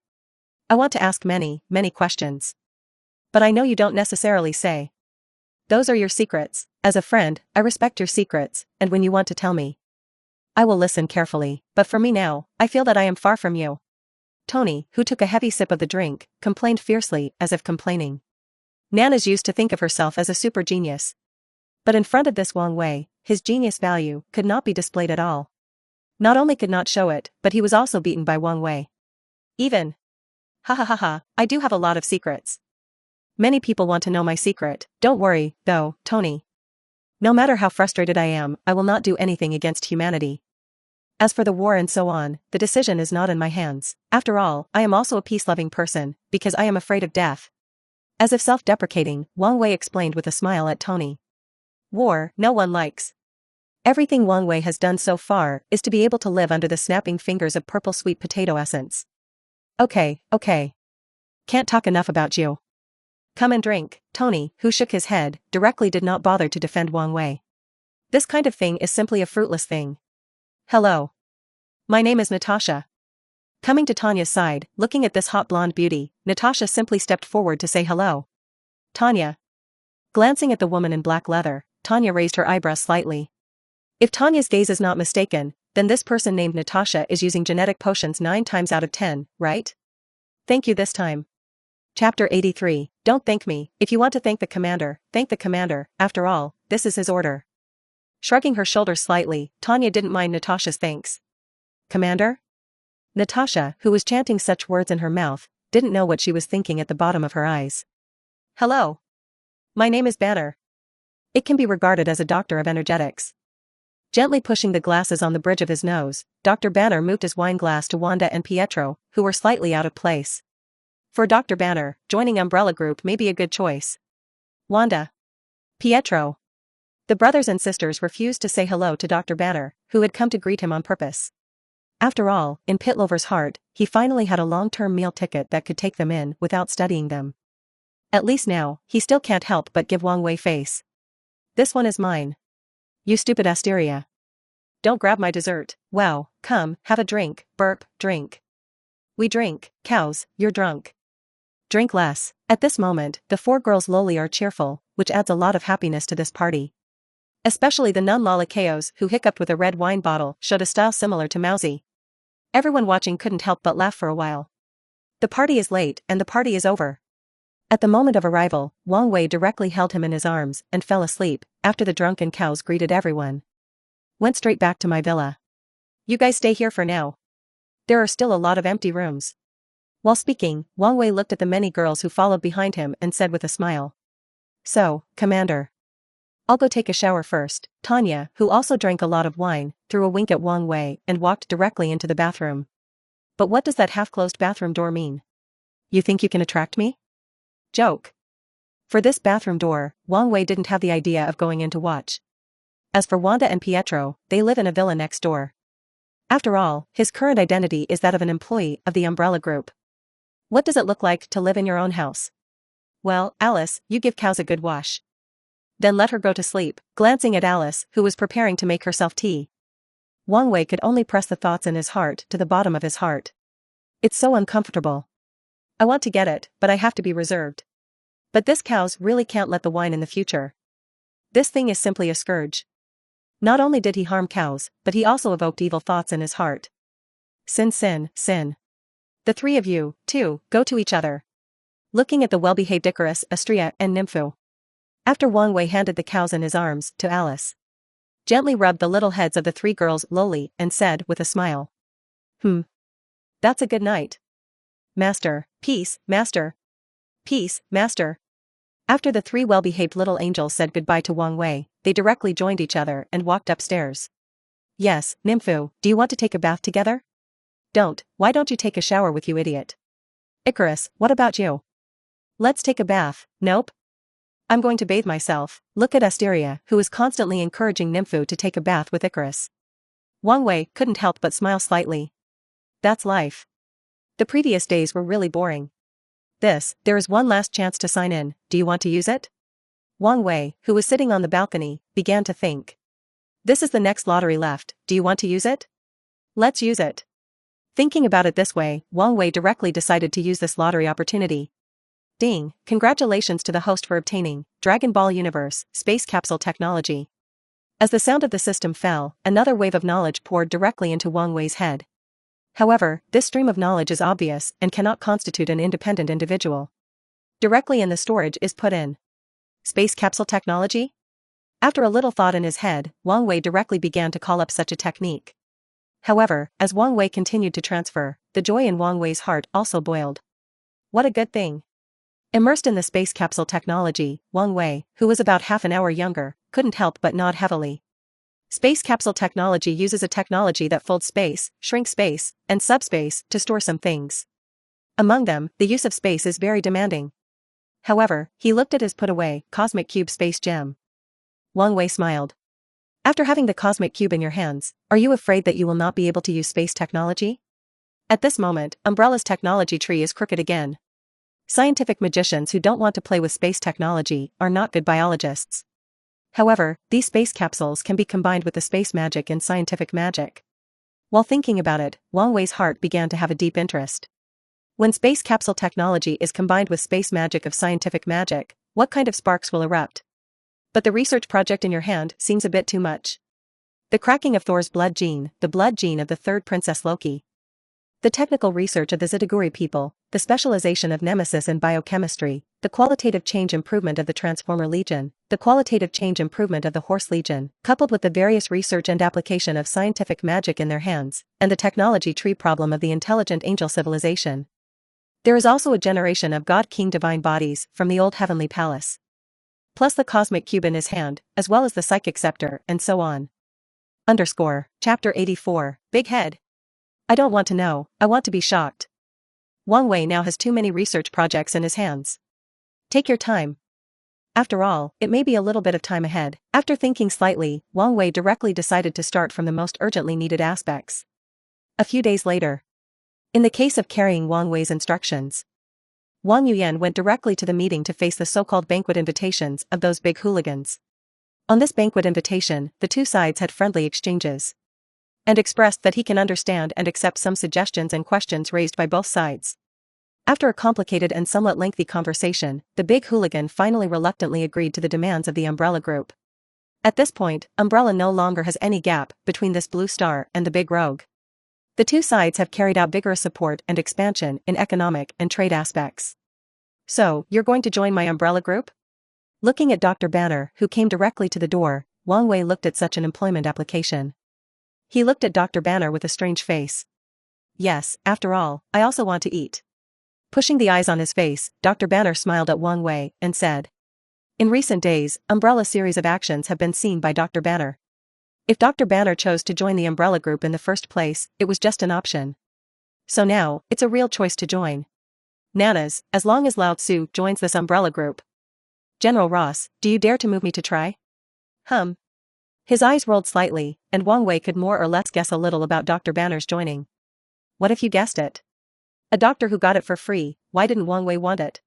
I want to ask many, many questions. But I know you don't necessarily say. Those are your secrets. As a friend, I respect your secrets, and when you want to tell me, I will listen carefully, but for me now, I feel that I am far from you. Tony, who took a heavy sip of the drink, complained fiercely, as if complaining. Nana's used to think of herself as a super genius. But in front of this Wang Wei, his genius value could not be displayed at all. Not only could not show it, but he was also beaten by Wang Wei. Even. Ha ha ha ha, I do have a lot of secrets. Many people want to know my secret. Don't worry, though, Tony. No matter how frustrated I am, I will not do anything against humanity. As for the war and so on, the decision is not in my hands. After all, I am also a peace-loving person, because I am afraid of death. As if self-deprecating, Wang Wei explained with a smile at Tony. War, no one likes. Everything Wang Wei has done so far is to be able to live under the snapping fingers of purple sweet potato essence. Okay. Can't talk enough about you. Come and drink. Tony, who shook his head, directly did not bother to defend Wang Wei. This kind of thing is simply a fruitless thing. Hello. My name is Natasha. Coming to Tanya's side, looking at this hot blonde beauty, Natasha simply stepped forward to say hello. Tanya. Glancing at the woman in black leather, Tanya raised her eyebrows slightly. If Tanya's gaze is not mistaken, then this person named Natasha is using genetic potions 9 times out of 10, right? Thank you this time. Chapter 83, Don't thank me. If you want to thank the commander, after all, this is his order. Shrugging her shoulders slightly, Tanya didn't mind Natasha's thanks. Commander? Natasha, who was chanting such words in her mouth, didn't know what she was thinking at the bottom of her eyes. Hello. My name is Banner. It can be regarded as a doctor of energetics. Gently pushing the glasses on the bridge of his nose, Dr. Banner moved his wine glass to Wanda and Pietro, who were slightly out of place. For Dr. Banner, joining Umbrella Group may be a good choice. Wanda. Pietro. The brothers and sisters refused to say hello to Dr. Banner, who had come to greet him on purpose. After all, in Pitlover's heart, he finally had a long-term meal ticket that could take them in without studying them. At least now, he still can't help but give Wang Wei face. This one is mine. You stupid Asteria. Don't grab my dessert. Wow, come, have a drink, burp, drink. We drink, cows, you're drunk. Drink less. At this moment, the 4 girls lowly are cheerful, which adds a lot of happiness to this party. Especially the nun Lalakeos, who hiccuped with a red wine bottle, showed a style similar to Mousy. Everyone watching couldn't help but laugh for a while. The party is late, and the party is over. At the moment of arrival, Wang Wei directly held him in his arms and fell asleep, after the drunken cows greeted everyone. Went straight back to my villa. You guys stay here for now. There are still a lot of empty rooms. While speaking, Wang Wei looked at the many girls who followed behind him and said with a smile. So, Commander. I'll go take a shower first. Tanya, who also drank a lot of wine, threw a wink at Wang Wei and walked directly into the bathroom. But what does that half-closed bathroom door mean? You think you can attract me? Joke. For this bathroom door, Wang Wei didn't have the idea of going in to watch. As for Wanda and Pietro, they live in a villa next door. After all, his current identity is that of an employee of the Umbrella Group. What does it look like to live in your own house? Well, Alice, you give cows a good wash. Then let her go to sleep, glancing at Alice, who was preparing to make herself tea. Wang Wei could only press the thoughts in his heart to the bottom of his heart. It's so uncomfortable. I want to get it, but I have to be reserved. But this cows really can't let the wine in the future. This thing is simply a scourge. Not only did he harm cows, but he also evoked evil thoughts in his heart. Sin. The 3 of you, too, go to each other. Looking at the well-behaved Icarus, Astrea, and Nympho. After Wang Wei handed the cows in his arms to Alice. Gently rubbed the little heads of the 3 girls lowly and said with a smile. That's a good night. Master, peace, master. Peace, master. After the 3 well-behaved little angels said goodbye to Wang Wei, they directly joined each other and walked upstairs. Yes, Nympho, do you want to take a bath together? Don't, why don't you take a shower with you idiot? Icarus, what about you? Let's take a bath. Nope. I'm going to bathe myself. Look at Asteria, who is constantly encouraging Nympho to take a bath with Icarus. Wang Wei couldn't help but smile slightly. That's life. The previous days were really boring. There is one last chance to sign in, do you want to use it? Wang Wei, who was sitting on the balcony, began to think. This is the next lottery left, do you want to use it? Let's use it. Thinking about it this way, Wang Wei directly decided to use this lottery opportunity. Ding, congratulations to the host for obtaining Dragon Ball Universe, Space Capsule Technology. As the sound of the system fell, another wave of knowledge poured directly into Wang Wei's head. However, this stream of knowledge is obvious and cannot constitute an independent individual. Directly in the storage is put in space capsule technology? After a little thought in his head, Wang Wei directly began to call up such a technique. However, as Wang Wei continued to transfer, the joy in Wang Wei's heart also boiled. What a good thing. Immersed in the space capsule technology, Wang Wei, who was about half an hour younger, couldn't help but nod heavily. Space capsule technology uses a technology that folds space, shrinks space, and subspace to store some things. Among them, the use of space is very demanding. However, he looked at his put-away cosmic cube space gem. Wang Wei smiled. After having the cosmic cube in your hands, are you afraid that you will not be able to use space technology? At this moment, Umbrella's technology tree is crooked again. Scientific magicians who don't want to play with space technology are not good biologists. However, these space capsules can be combined with the space magic in scientific magic. While thinking about it, Wang Wei's heart began to have a deep interest. When space capsule technology is combined with space magic of scientific magic, what kind of sparks will erupt? But the research project in your hand seems a bit too much. The cracking of Thor's blood gene, the blood gene of the third Princess Loki. The technical research of the Zitaguri people, the specialization of Nemesis in biochemistry, the qualitative change improvement of the Transformer Legion, the qualitative change improvement of the Horse Legion, coupled with the various research and application of scientific magic in their hands, and the technology tree problem of the intelligent angel civilization. There is also a generation of God King divine bodies from the old heavenly palace. Plus the cosmic cube in his hand, as well as the psychic scepter, and so on. Chapter 84, Big Head. I don't want to know, I want to be shocked. Wang Wei now has too many research projects in his hands. Take your time. After all, it may be a little bit of time ahead. After thinking slightly, Wang Wei directly decided to start from the most urgently needed aspects. A few days later. In the case of carrying Wang Wei's instructions, Wang Yuyan went directly to the meeting to face the so-called banquet invitations of those big hooligans. On this banquet invitation, the two sides had friendly exchanges. And expressed that he can understand and accept some suggestions and questions raised by both sides. After a complicated and somewhat lengthy conversation, the big hooligan finally reluctantly agreed to the demands of the Umbrella Group. At this point, Umbrella no longer has any gap between this blue star and the big rogue. The two sides have carried out vigorous support and expansion in economic and trade aspects. So, you're going to join my Umbrella Group? Looking at Dr. Banner, who came directly to the door, Wang Wei looked at such an employment application. He looked at Dr. Banner with a strange face. Yes, after all, I also want to eat. Pushing the eyes on his face, Dr. Banner smiled at Wang Wei and said. In recent days, Umbrella series of actions have been seen by Dr. Banner. If Dr. Banner chose to join the Umbrella Group in the first place, it was just an option. So now, it's a real choice to join. Nanas, as long as Lao Tzu joins this Umbrella Group. General Ross, do you dare to move me to try? His eyes rolled slightly, and Wang Wei could more or less guess a little about Dr. Banner's joining. What if you guessed it? A doctor who got it for free, why didn't Wang Wei want it?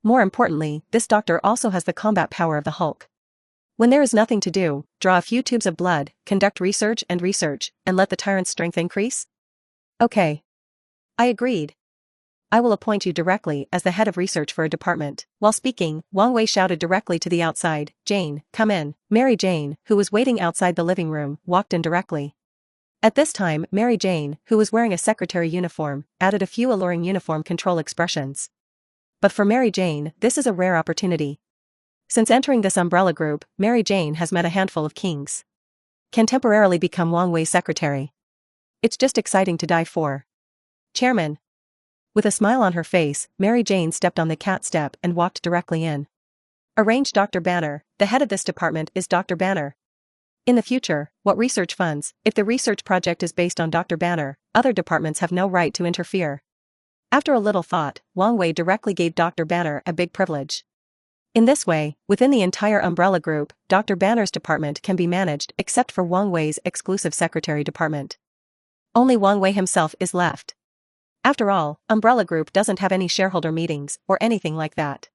More importantly, this doctor also has the combat power of the Hulk. When there is nothing to do, draw a few tubes of blood, conduct research, and let the tyrant's strength increase? Okay. I agreed. I will appoint you directly as the head of research for a department. While speaking, Wang Wei shouted directly to the outside, Jane, come in. Mary Jane, who was waiting outside the living room, walked in directly. At this time, Mary Jane, who was wearing a secretary uniform, added a few alluring uniform control expressions. But for Mary Jane, this is a rare opportunity. Since entering this Umbrella Group, Mary Jane has met a handful of kings. Can temporarily become Wang Wei's secretary. It's just exciting to die for. Chairman. With a smile on her face, Mary Jane stepped on the cat step and walked directly in. Arrange Dr. Banner, the head of this department is Dr. Banner. In the future, what research funds, if the research project is based on Dr. Banner, other departments have no right to interfere. After a little thought, Wang Wei directly gave Dr. Banner a big privilege. In this way, within the entire Umbrella Group, Dr. Banner's department can be managed except for Wang Wei's exclusive secretary department. Only Wang Wei himself is left. After all, Umbrella Group doesn't have any shareholder meetings or anything like that.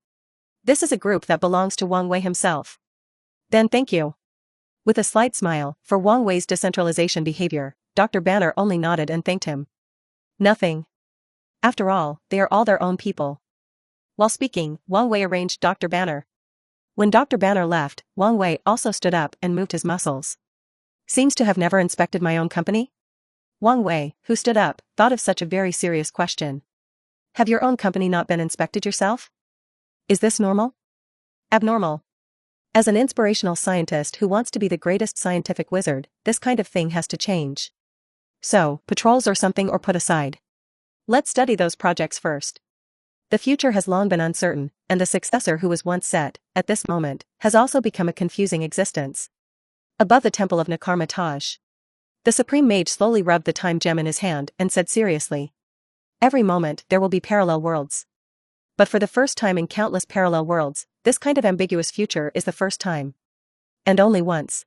This is a group that belongs to Wang Wei himself. Then thank you. With a slight smile, for Wang Wei's decentralization behavior, Dr. Banner only nodded and thanked him. Nothing. After all, they are all their own people. While speaking, Wang Wei arranged Dr. Banner. When Dr. Banner left, Wang Wei also stood up and moved his muscles. Seems to have never inspected my own company? Wang Wei, who stood up, thought of such a very serious question. Have your own company not been inspected yourself? Is this normal? Abnormal. As an inspirational scientist who wants to be the greatest scientific wizard, this kind of thing has to change. So, patrols or something or put aside. Let's study those projects first. The future has long been uncertain, and the successor who was once set, at this moment, has also become a confusing existence. Above the temple of Nakarmataj, the supreme mage slowly rubbed the time gem in his hand and said seriously. Every moment there will be parallel worlds. But for the first time in countless parallel worlds, this kind of ambiguous future is the first time. And only once.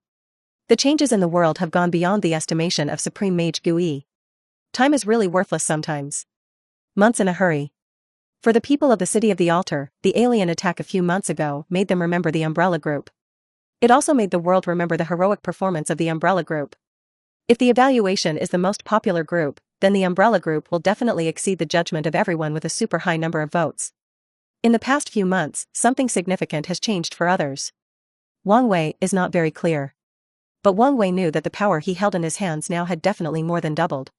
The changes in the world have gone beyond the estimation of Supreme Mage Gui. Time is really worthless sometimes. Months in a hurry. For the people of the City of the Altar, the alien attack a few months ago made them remember the Umbrella Group. It also made the world remember the heroic performance of the Umbrella Group. If the evaluation is the most popular group, then the Umbrella Group will definitely exceed the judgment of everyone with a super high number of votes. In the past few months, something significant has changed for others. Wang Wei is not very clear. But Wang Wei knew that the power he held in his hands now had definitely more than doubled.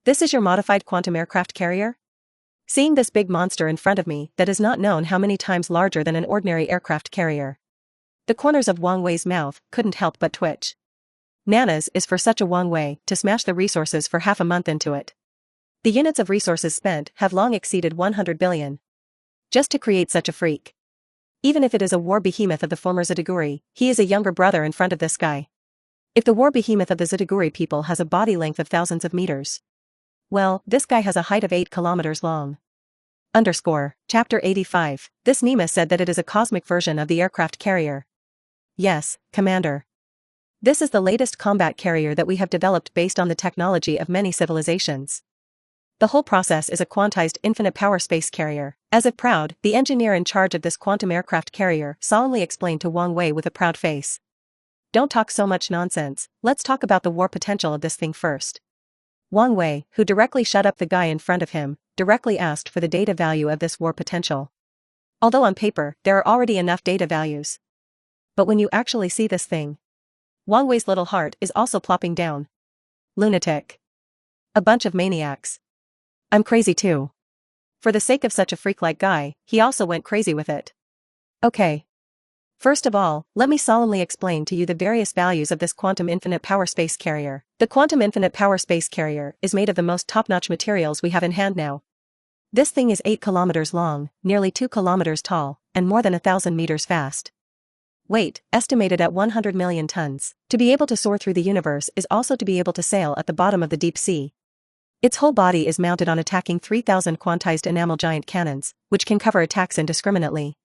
This is your modified quantum aircraft carrier? Seeing this big monster in front of me that is not known how many times larger than an ordinary aircraft carrier. The corners of Wang Wei's mouth couldn't help but twitch. Nanas is for such a Wang Wei to smash the resources for half a month into it. The units of resources spent have long exceeded 100 billion. Just to create such a freak. Even if it is a war behemoth of the former Zitaguri, he is a younger brother in front of this guy. If the war behemoth of the Zitaguri people has a body length of thousands of meters. Well, this guy has a height of 8 kilometers long. Chapter 85. This Nema said that it is a cosmic version of the aircraft carrier. Yes, Commander. This is the latest combat carrier that we have developed based on the technology of many civilizations. The whole process is a quantized infinite power space carrier. As if proud, the engineer in charge of this quantum aircraft carrier solemnly explained to Wang Wei with a proud face. Don't talk so much nonsense, let's talk about the war potential of this thing first. Wang Wei, who directly shut up the guy in front of him, directly asked for the data value of this war potential. Although on paper, there are already enough data values. But when you actually see this thing, Wang Wei's little heart is also plopping down. Lunatic. A bunch of maniacs. I'm crazy too. For the sake of such a freak-like guy, he also went crazy with it. Okay. First of all, let me solemnly explain to you the various values of this quantum infinite power space carrier. The quantum infinite power space carrier is made of the most top-notch materials we have in hand now. This thing is 8 kilometers long, nearly 2 kilometers tall, and more than 1,000 meters fast. Weight, estimated at 100 million tons. To be able to soar through the universe is also to be able to sail at the bottom of the deep sea. Its whole body is mounted on attacking 3,000 quantized enamel giant cannons, which can cover attacks indiscriminately.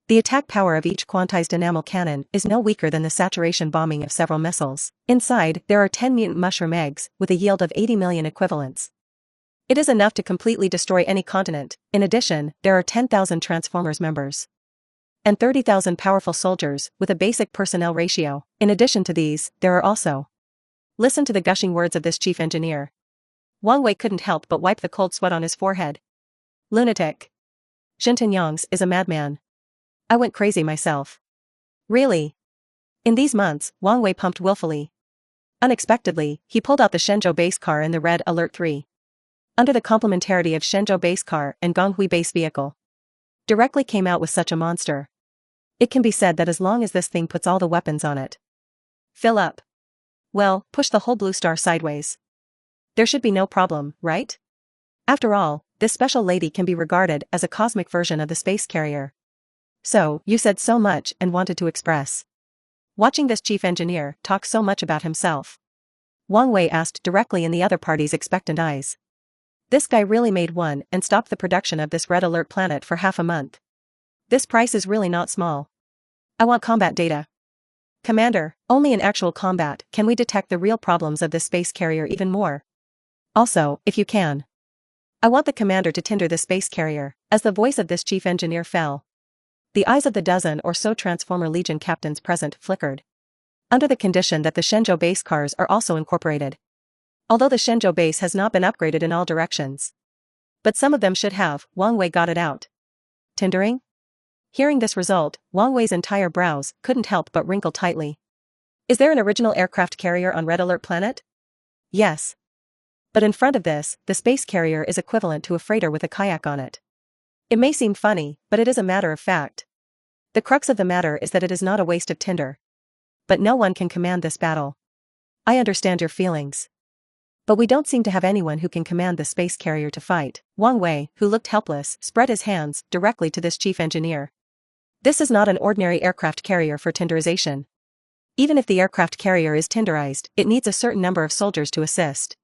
The attack power of each quantized enamel cannon is no weaker than the saturation bombing of several missiles. Inside, there are 10 mutant mushroom eggs, with a yield of 80 million equivalents. It is enough to completely destroy any continent. In addition, there are 10,000 Transformers members. And 30,000 powerful soldiers, with a basic personnel ratio. In addition to these, there are also. Listen to the gushing words of this chief engineer. Wang Wei couldn't help but wipe the cold sweat on his forehead. Lunatic. Xintianyang's is a madman. I went crazy myself. Really? In these months, Wang Wei pumped willfully. Unexpectedly, he pulled out the Shenzhou base car and the Red Alert 3. Under the complementarity of Shenzhou base car and Gonghui base vehicle. Directly came out with such a monster. It can be said that as long as this thing puts all the weapons on it. Fill up. Well, push the whole blue star sideways. There should be no problem, right? After all, this special lady can be regarded as a cosmic version of the space carrier. So, you said so much and wanted to express. Watching this chief engineer talk so much about himself. Wang Wei asked directly in the other party's expectant eyes. This guy really made one and stopped the production of this Red Alert planet for half a month. This price is really not small. I want combat data. Commander, only in actual combat can we detect the real problems of this space carrier even more. Also, if you can. I want the commander to tinder this space carrier. As the voice of this chief engineer fell. The eyes of the dozen or so Transformer Legion captains present flickered. Under the condition that the Shenzhou base cars are also incorporated. Although the Shenzhou base has not been upgraded in all directions. But some of them should have, Wang Wei got it out. Tindering? Hearing this result, Wang Wei's entire brows couldn't help but wrinkle tightly. Is there an original aircraft carrier on Red Alert planet? Yes. But in front of this, the space carrier is equivalent to a freighter with a kayak on it. It may seem funny, but it is a matter of fact. The crux of the matter is that it is not a waste of tinder. But no one can command this battle. I understand your feelings. But we don't seem to have anyone who can command the space carrier to fight. Wang Wei, who looked helpless, spread his hands directly to this chief engineer. This is not an ordinary aircraft carrier for tinderization. Even if the aircraft carrier is tinderized, it needs a certain number of soldiers to assist.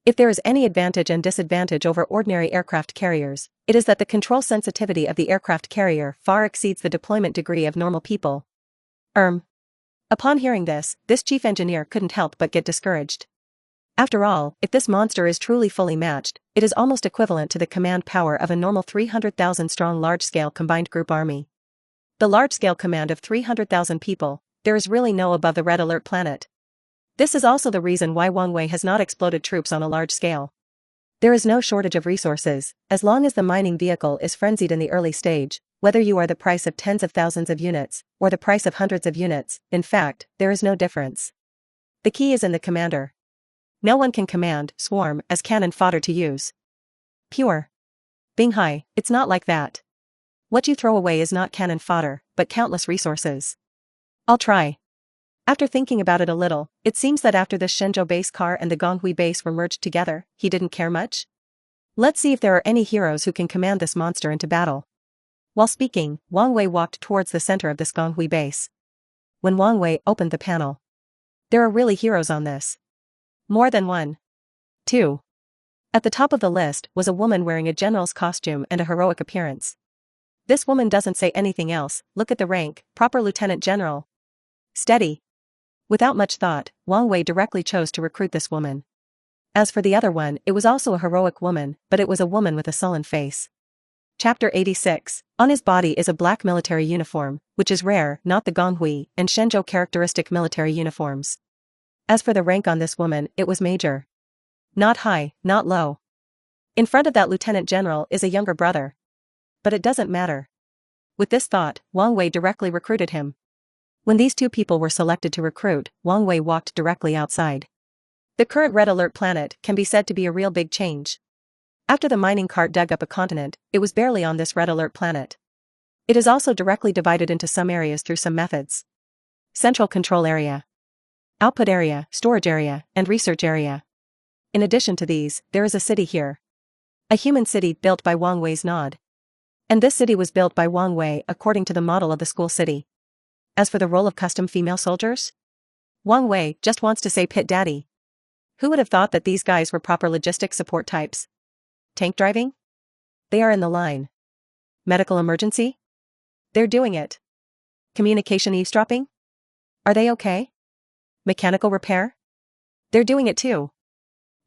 If there is any advantage and disadvantage over ordinary aircraft carriers, it is that the control sensitivity of the aircraft carrier far exceeds the deployment degree of normal people. Upon hearing this chief engineer couldn't help but get discouraged. After all, if this monster is truly fully matched, it is almost equivalent to the command power of a normal 300,000-strong large-scale combined group army. The large-scale command of 300,000 people, there is really no above the red alert planet. This is also the reason why Wang Wei has not exploded troops on a large scale. There is no shortage of resources, as long as the mining vehicle is frenzied in the early stage, whether you are the price of tens of thousands of units, or the price of hundreds of units, in fact, there is no difference. The key is in the commander. No one can command swarm as cannon fodder to use. Pure. Binghai, it's not like that. What you throw away is not cannon fodder, but countless resources. I'll try. After thinking about it a little, it seems that after this Shenzhou base car and the Gonghui base were merged together, he didn't care much. Let's see if there are any heroes who can command this monster into battle. While speaking, Wang Wei walked towards the center of this Gonghui base. When Wang Wei opened the panel, there are really heroes on this. More than one. 2. At the top of the list was a woman wearing a general's costume and a heroic appearance. This woman doesn't say anything else. Look at the rank, proper lieutenant general. Steady. Without much thought, Wang Wei directly chose to recruit this woman. As for the other one, it was also a heroic woman, but it was a woman with a sullen face. Chapter 86. On his body is a black military uniform, which is rare, not the Gonghui and Shenzhou characteristic military uniforms. As for the rank on this woman, it was major. Not high, not low. In front of that lieutenant general is a younger brother. But it doesn't matter. With this thought, Wang Wei directly recruited him. When these two people were selected to recruit, Wang Wei walked directly outside. The current red alert planet can be said to be a real big change. After the mining cart dug up a continent, it was barely on this red alert planet. It is also directly divided into some areas through some methods. Central control area, output area, storage area, and research area. In addition to these, there is a city here. A human city built by Wang Wei's nod. And this city was built by Wang Wei according to the model of the school city. As for the role of custom female soldiers, Wang Wei just wants to say pit daddy. Who would have thought that these guys were proper logistic support types? Tank driving? They are in the line. Medical emergency? They're doing it. Communication eavesdropping? Are they okay? Mechanical repair? They're doing it too.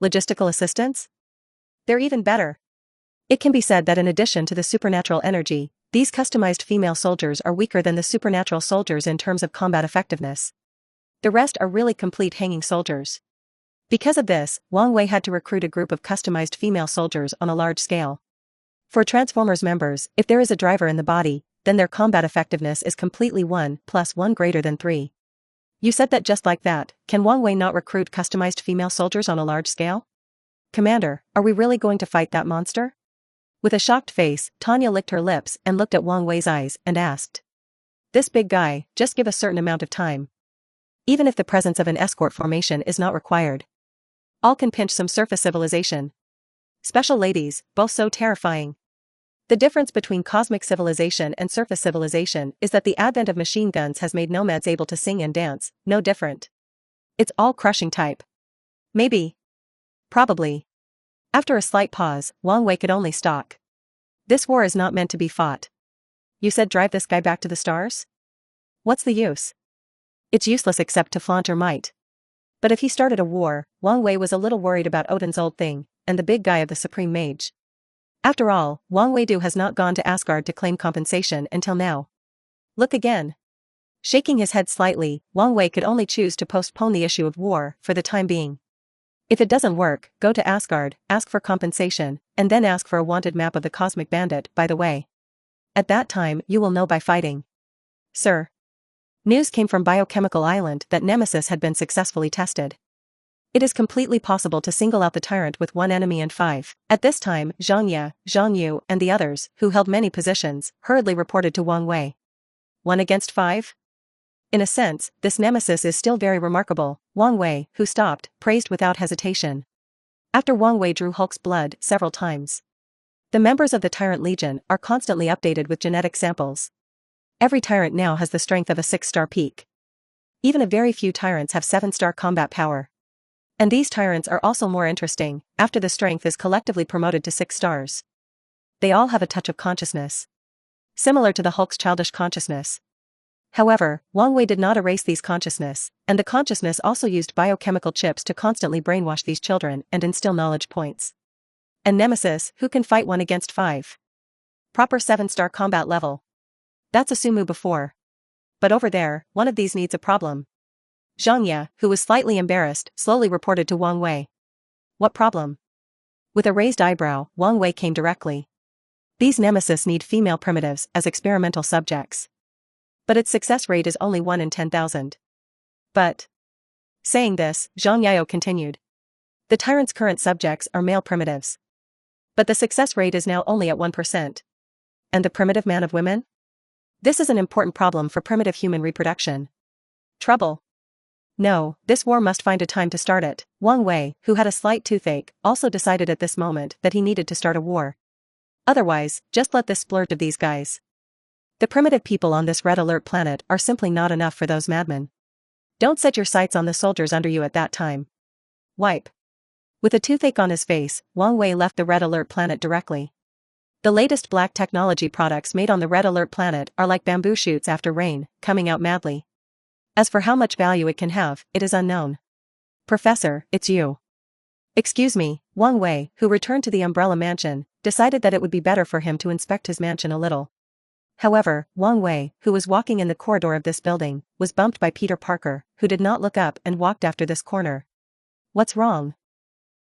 Logistical assistance? They're even better. It can be said that in addition to the supernatural energy, these customized female soldiers are weaker than the supernatural soldiers in terms of combat effectiveness. The rest are really complete hanging soldiers. Because of this, Wang Wei had to recruit a group of customized female soldiers on a large scale. For Transformers members, if there is a driver in the body, then their combat effectiveness is completely 1 + 1 greater than 3. You said that just like that. Can Wang Wei not recruit customized female soldiers on a large scale? Commander, are we really going to fight that monster? With a shocked face, Tanya licked her lips and looked at Wang Wei's eyes and asked. This big guy, just give a certain amount of time. Even if the presence of an escort formation is not required. All can pinch some surface civilization. Special ladies, both so terrifying. The difference between cosmic civilization and surface civilization is that the advent of machine guns has made nomads able to sing and dance, no different. It's all crushing type. Maybe. Probably. After a slight pause, Wang Wei could only stalk. This war is not meant to be fought. You said drive this guy back to the stars? What's the use? It's useless except to flaunt your might. But if he started a war, Wang Wei was a little worried about Odin's old thing, and the big guy of the Supreme Mage. After all, Wang Weidu has not gone to Asgard to claim compensation until now. Look again. Shaking his head slightly, Wang Wei could only choose to postpone the issue of war for the time being. If it doesn't work, go to Asgard, ask for compensation, and then ask for a wanted map of the Cosmic Bandit, by the way. At that time, you will know by fighting. Sir. News came from Biochemical Island that Nemesis had been successfully tested. It is completely possible to single out the tyrant with one enemy and five. At this time, Zhang Ye, Zhang Yu, and the others, who held many positions, hurriedly reported to Wang Wei. 1 against 5? In a sense, this nemesis is still very remarkable, Wang Wei, who stopped, praised without hesitation. After Wang Wei drew Hulk's blood several times. The members of the Tyrant Legion are constantly updated with genetic samples. Every tyrant now has the strength of a 6-star peak. Even a very few tyrants have 7-star combat power. And these tyrants are also more interesting, after the strength is collectively promoted to 6 stars. They all have a touch of consciousness. Similar to the Hulk's childish consciousness. However, Wang Wei did not erase these consciousness, and the consciousness also used biochemical chips to constantly brainwash these children and instill knowledge points. And Nemesis, who can fight 1 against 5. Proper 7-star combat level. That's a Sumu before. But over there, one of these needs a problem. Zhang Ye, who was slightly embarrassed, slowly reported to Wang Wei. What problem? With a raised eyebrow, Wang Wei came directly. These Nemesis need female primitives as experimental subjects. But its success rate is only 1 in 10,000. But. Saying this, Zhang Yao continued. The tyrant's current subjects are male primitives. But the success rate is now only at 1%. And the primitive man of women? This is an important problem for primitive human reproduction. Trouble. No, this war must find a time to start it. Wang Wei, who had a slight toothache, also decided at this moment that he needed to start a war. Otherwise, just let this splurge of these guys. The primitive people on this red alert planet are simply not enough for those madmen. Don't set your sights on the soldiers under you at that time. Wipe. With a toothache on his face, Wang Wei left the red alert planet directly. The latest black technology products made on the red alert planet are like bamboo shoots after rain, coming out madly. As for how much value it can have, it is unknown. Professor, it's you. Excuse me, Wang Wei, who returned to the Umbrella Mansion, decided that it would be better for him to inspect his mansion a little. However, Wang Wei, who was walking in the corridor of this building, was bumped by Peter Parker, who did not look up and walked after this corner. What's wrong?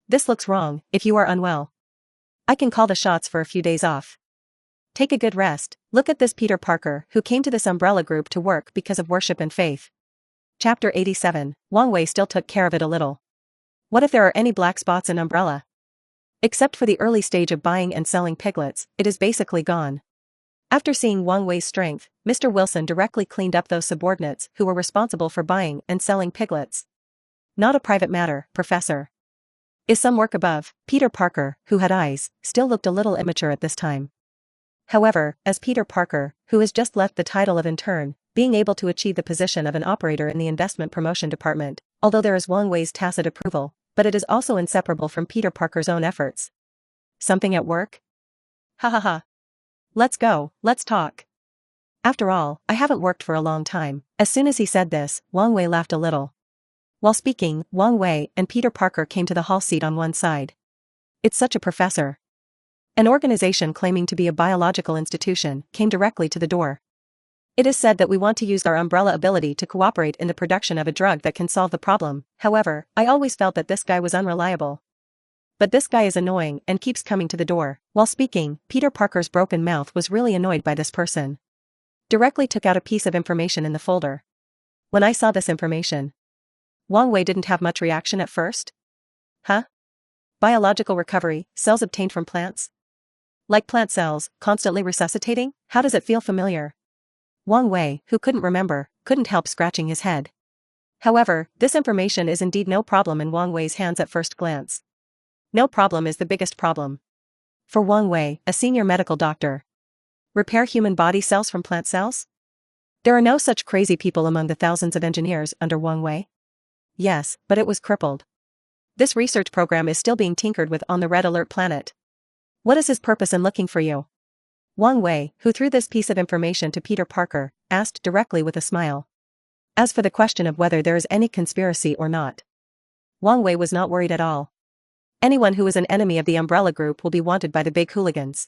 This looks wrong, if you are unwell. I can call the shots for a few days off. Take a good rest. Look at this Peter Parker, who came to this umbrella group to work because of worship and faith. Chapter 87, Wang Wei still took care of it a little. What if there are any black spots in Umbrella? Except for the early stage of buying and selling piglets, it is basically gone. After seeing Wang Wei's strength, Mr. Wilson directly cleaned up those subordinates who were responsible for buying and selling piglets. Not a private matter, Professor. Is some work above? Peter Parker, who had eyes, still looked a little immature at this time. However, as Peter Parker, who has just left the title of intern, being able to achieve the position of an operator in the investment promotion department, although there is Wang Wei's tacit approval, but it is also inseparable from Peter Parker's own efforts. Something at work? Ha ha ha. Let's go, let's talk. After all, I haven't worked for a long time. As soon as he said this, Wang Wei laughed a little. While speaking, Wang Wei and Peter Parker came to the hall seat on one side. It's such a professor. An organization claiming to be a biological institution came directly to the door. It is said that we want to use our umbrella ability to cooperate in the production of a drug that can solve the problem. However, I always felt that this guy was unreliable. But this guy is annoying and keeps coming to the door. While speaking, Peter Parker's broken mouth was really annoyed by this person. Directly took out a piece of information in the folder. When I saw this information, Wang Wei didn't have much reaction at first. Huh? Biological recovery, cells obtained from plants? Like plant cells, constantly resuscitating? How does it feel familiar? Wang Wei, who couldn't remember, couldn't help scratching his head. However, this information is indeed no problem in Wang Wei's hands at first glance. No problem is the biggest problem. For Wang Wei, a senior medical doctor. Repair human body cells from plant cells? There are no such crazy people among the thousands of engineers under Wang Wei. Yes, but it was crippled. This research program is still being tinkered with on the Red Alert planet. What is his purpose in looking for you? Wang Wei, who threw this piece of information to Peter Parker, asked directly with a smile. As for the question of whether there is any conspiracy or not, Wang Wei was not worried at all. Anyone who is an enemy of the Umbrella Group will be wanted by the big hooligans.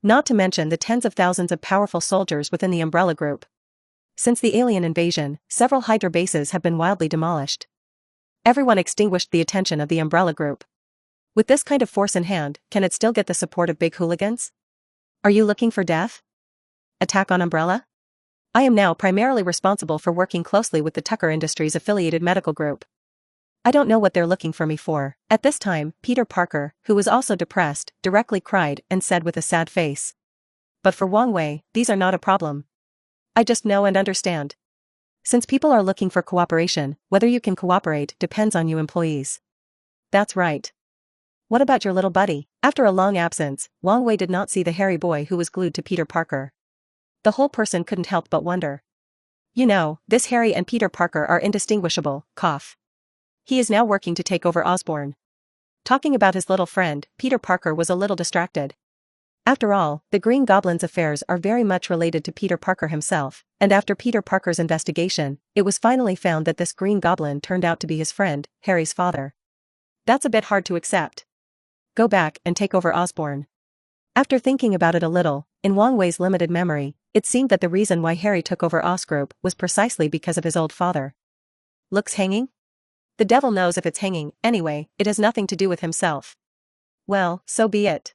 Not to mention the tens of thousands of powerful soldiers within the Umbrella Group. Since the alien invasion, several Hydra bases have been wildly demolished. Everyone extinguished the attention of the Umbrella Group. With this kind of force in hand, can it still get the support of big hooligans? Are you looking for death? Attack on Umbrella? I am now primarily responsible for working closely with the Tucker Industries affiliated medical group. I don't know what they're looking for me for. At this time, Peter Parker, who was also depressed, directly cried and said with a sad face. But for Wang Wei, these are not a problem. I just know and understand. Since people are looking for cooperation, whether you can cooperate depends on you employees. That's right. What about your little buddy? After a long absence, Wang Wei did not see the hairy boy who was glued to Peter Parker. The whole person couldn't help but wonder. You know, this Harry and Peter Parker are indistinguishable, cough. He is now working to take over Osborn. Talking about his little friend, Peter Parker was a little distracted. After all, the Green Goblin's affairs are very much related to Peter Parker himself, and after Peter Parker's investigation, it was finally found that this Green Goblin turned out to be his friend, Harry's father. That's a bit hard to accept. Go back and take over Osborn. After thinking about it a little, in Wang Wei's limited memory, it seemed that the reason why Harry took over Osgroup was precisely because of his old father. Looks hanging? The devil knows if it's hanging, anyway, it has nothing to do with himself. Well, so be it.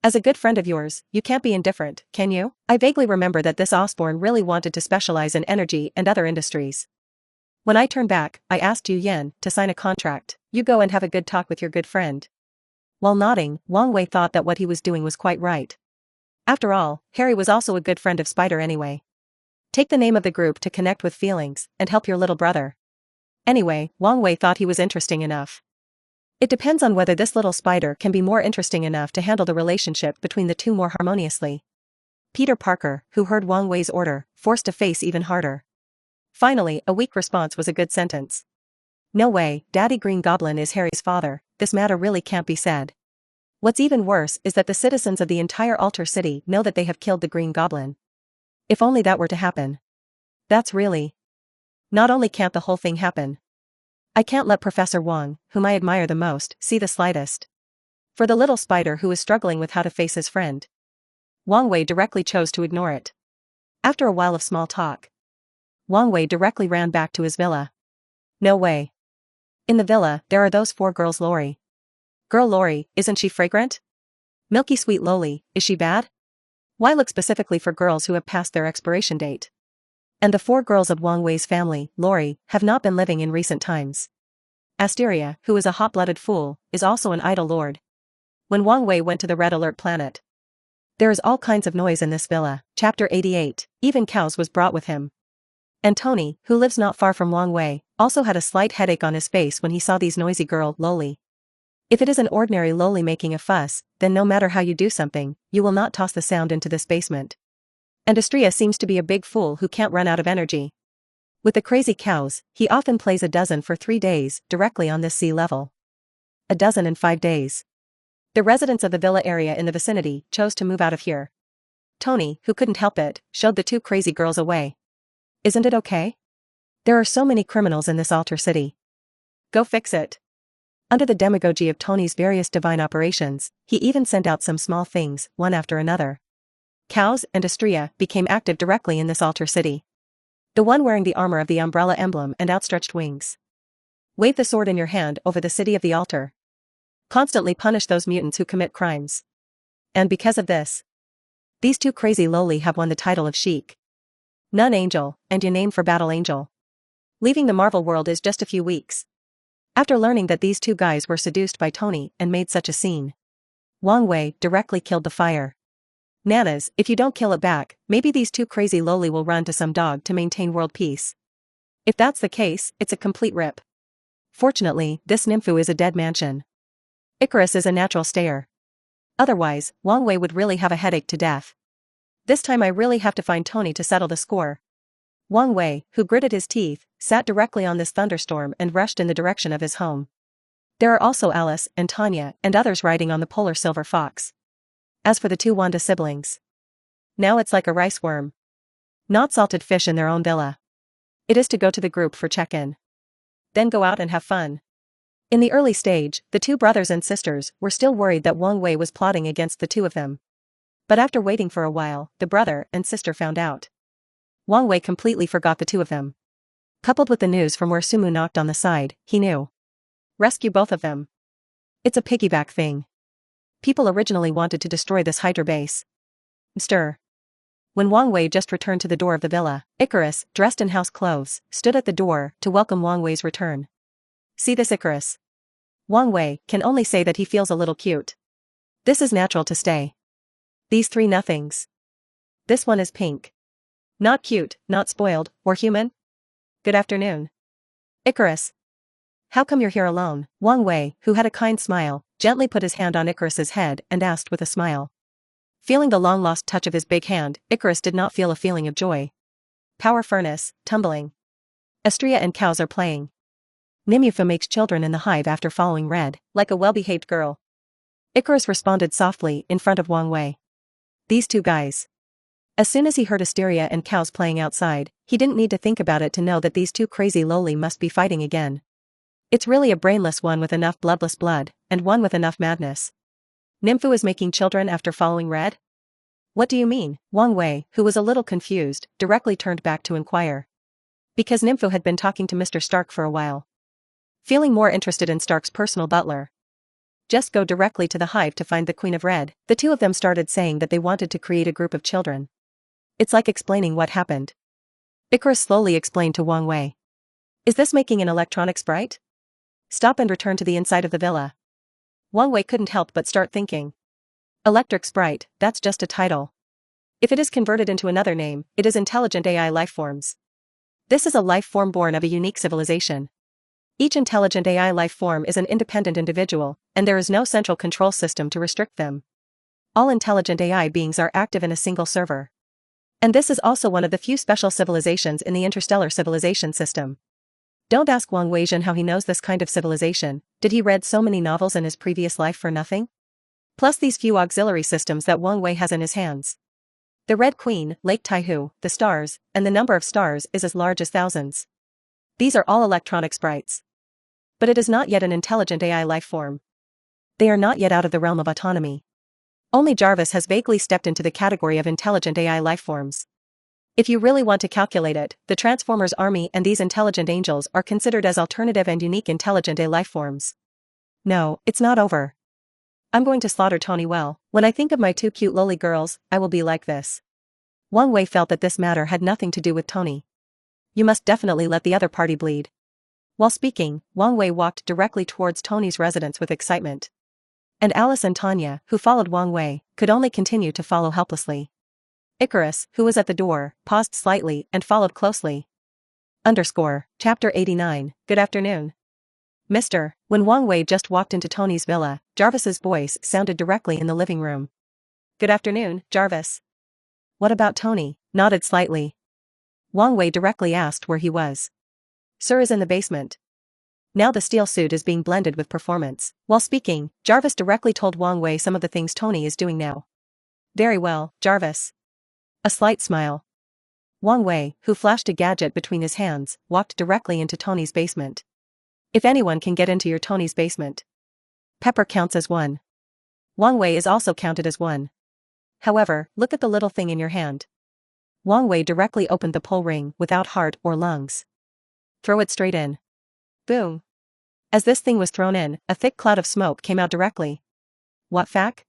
As a good friend of yours, you can't be indifferent, can you? I vaguely remember that this Osborn really wanted to specialize in energy and other industries. When I turned back, I asked Yu Yen to sign a contract. You go and have a good talk with your good friend. While nodding, Wang Wei thought that what he was doing was quite right. After all, Harry was also a good friend of Spider anyway. Take the name of the group to connect with feelings, and help your little brother. Anyway, Wang Wei thought he was interesting enough. It depends on whether this little spider can be more interesting enough to handle the relationship between the two more harmoniously. Peter Parker, who heard Wang Wei's order, forced a face even harder. Finally, a weak response was a good sentence. No way, Daddy Green Goblin is Harry's father, this matter really can't be said. What's even worse is that the citizens of the entire Alter City know that they have killed the Green Goblin. If only that were to happen. That's really... Not only can't the whole thing happen. I can't let Professor Wang, whom I admire the most, see the slightest. For the little spider who is struggling with how to face his friend. Wang Wei directly chose to ignore it. After a while of small talk, Wang Wei directly ran back to his villa. No way. In the villa, there are those 4 girls. Lori. Girl Lori, isn't she fragrant? Milky sweet Loli, is she bad? Why look specifically for girls who have passed their expiration date? And the 4 girls of Wang Wei's family, Lori, have not been living in recent times. Asteria, who is a hot-blooded fool, is also an idle lord. When Wang Wei went to the Red Alert planet, there is all kinds of noise in this villa. Chapter 88, even cows was brought with him. And Tony, who lives not far from Wang Wei, also had a slight headache on his face when he saw these noisy girl, Loli. If it is an ordinary Loli making a fuss, then no matter how you do something, you will not toss the sound into this basement. And Asteria seems to be a big fool who can't run out of energy. With the crazy cows, he often plays a dozen for 3 days, directly on this sea level. A dozen in 5 days. The residents of the villa area in the vicinity chose to move out of here. Tony, who couldn't help it, showed the 2 crazy girls away. Isn't it okay? There are so many criminals in this Alter City. Go fix it. Under the demagogy of Tony's various divine operations, he even sent out some small things, one after another. Cows and Asteria became active directly in this Alter City. The one wearing the armor of the umbrella emblem and outstretched wings. Wave the sword in your hand over the city of the altar. Constantly punish those mutants who commit crimes. And because of this, these 2 crazy Loli have won the title of Sheik. Nun Angel, and your name for Battle Angel. Leaving the Marvel world is just a few weeks. After learning that these 2 guys were seduced by Tony and made such a scene, Wang Wei directly killed the fire. Nanas, if you don't kill it back, maybe these 2 crazy Loli will run to some dog to maintain world peace. If that's the case, it's a complete rip. Fortunately, this Nymphu is a dead mansion. Icarus is a natural stayer. Otherwise, Wang Wei would really have a headache to death. This time I really have to find Tony to settle the score. Wang Wei, who gritted his teeth, sat directly on this thunderstorm and rushed in the direction of his home. There are also Alice and Tanya and others riding on the polar silver fox. As for the 2 Wanda siblings, now it's like a rice worm. Not salted fish in their own villa. It is to go to the group for check-in. Then go out and have fun. In the early stage, the 2 brothers and sisters were still worried that Wang Wei was plotting against the 2 of them. But after waiting for a while, the brother and sister found out. Wang Wei completely forgot the 2 of them. Coupled with the news from where Sumu knocked on the side, he knew. Rescue both of them. It's a piggyback thing. People originally wanted to destroy this Hydra base. Stir. When Wang Wei just returned to the door of the villa, Icarus, dressed in house clothes, stood at the door to welcome Wang Wei's return. See this Icarus? Wang Wei can only say that he feels a little cute. This is natural to stay. These three nothings. This one is pink. Not cute, not spoiled, or human? Good afternoon. Icarus. How come you're here alone? Wang Wei, who had a kind smile, gently put his hand on Icarus's head and asked with a smile. Feeling the long-lost touch of his big hand, Icarus did not feel a feeling of joy. Power furnace, tumbling. Astria and cows are playing. Nimufa makes children in the hive after following Red, like a well-behaved girl. Icarus responded softly in front of Wang Wei. These two guys. As soon as he heard Asteria and cows playing outside, he didn't need to think about it to know that these two crazy loli must be fighting again. It's really a brainless one with enough bloodless blood, and one with enough madness. Nympho is making children after following Red? What do you mean? Wang Wei, who was a little confused, directly turned back to inquire. Because Nympho had been talking to Mr. Stark for a while. Feeling more interested in Stark's personal butler. Just go directly to the hive to find the Queen of Red. The two of them started saying that they wanted to create a group of children. It's like explaining what happened. Icarus slowly explained to Wang Wei. Is this making an electronic sprite? Stop and return to the inside of the villa. Wang Wei couldn't help but start thinking. Electric sprite, that's just a title. If it is converted into another name, it is intelligent AI lifeforms. This is a life form born of a unique civilization. Each intelligent AI life form is an independent individual, and there is no central control system to restrict them. All intelligent AI beings are active in a single server. And this is also one of the few special civilizations in the interstellar civilization system. Don't ask Wang Weizhen how he knows this kind of civilization. Did he read so many novels in his previous life for nothing? Plus these few auxiliary systems that Wang Wei has in his hands. The Red Queen, Lake Taihu, the stars, and the number of stars is as large as thousands. These are all electronic sprites. But it is not yet an intelligent AI life form. They are not yet out of the realm of autonomy. Only Jarvis has vaguely stepped into the category of intelligent AI life forms. If you really want to calculate it, the Transformers army and these intelligent angels are considered as alternative and unique intelligent AI life forms. No, it's not over. I'm going to slaughter Tony well. When I think of my two cute loli girls, I will be like this. Wang Wei felt that this matter had nothing to do with Tony. You must definitely let the other party bleed. While speaking, Wang Wei walked directly towards Tony's residence with excitement. And Alice and Tanya, who followed Wang Wei, could only continue to follow helplessly. Icarus, who was at the door, paused slightly and followed closely. Chapter 89, Good afternoon. Mr. When Wang Wei just walked into Tony's villa, Jarvis's voice sounded directly in the living room. Good afternoon, Jarvis. What about Tony? Nodded slightly. Wang Wei directly asked where he was. Sir is in the basement. Now the steel suit is being blended with performance. While speaking, Jarvis directly told Wang Wei some of the things Tony is doing now. Very well, Jarvis. A slight smile. Wang Wei, who flashed a gadget between his hands, walked directly into Tony's basement. If anyone can get into your Tony's basement, Pepper counts as one. Wang Wei is also counted as one. However, look at the little thing in your hand. Wang Wei directly opened the pull ring without heart or lungs. Throw it straight in. Boom. As this thing was thrown in, a thick cloud of smoke came out directly. What fac?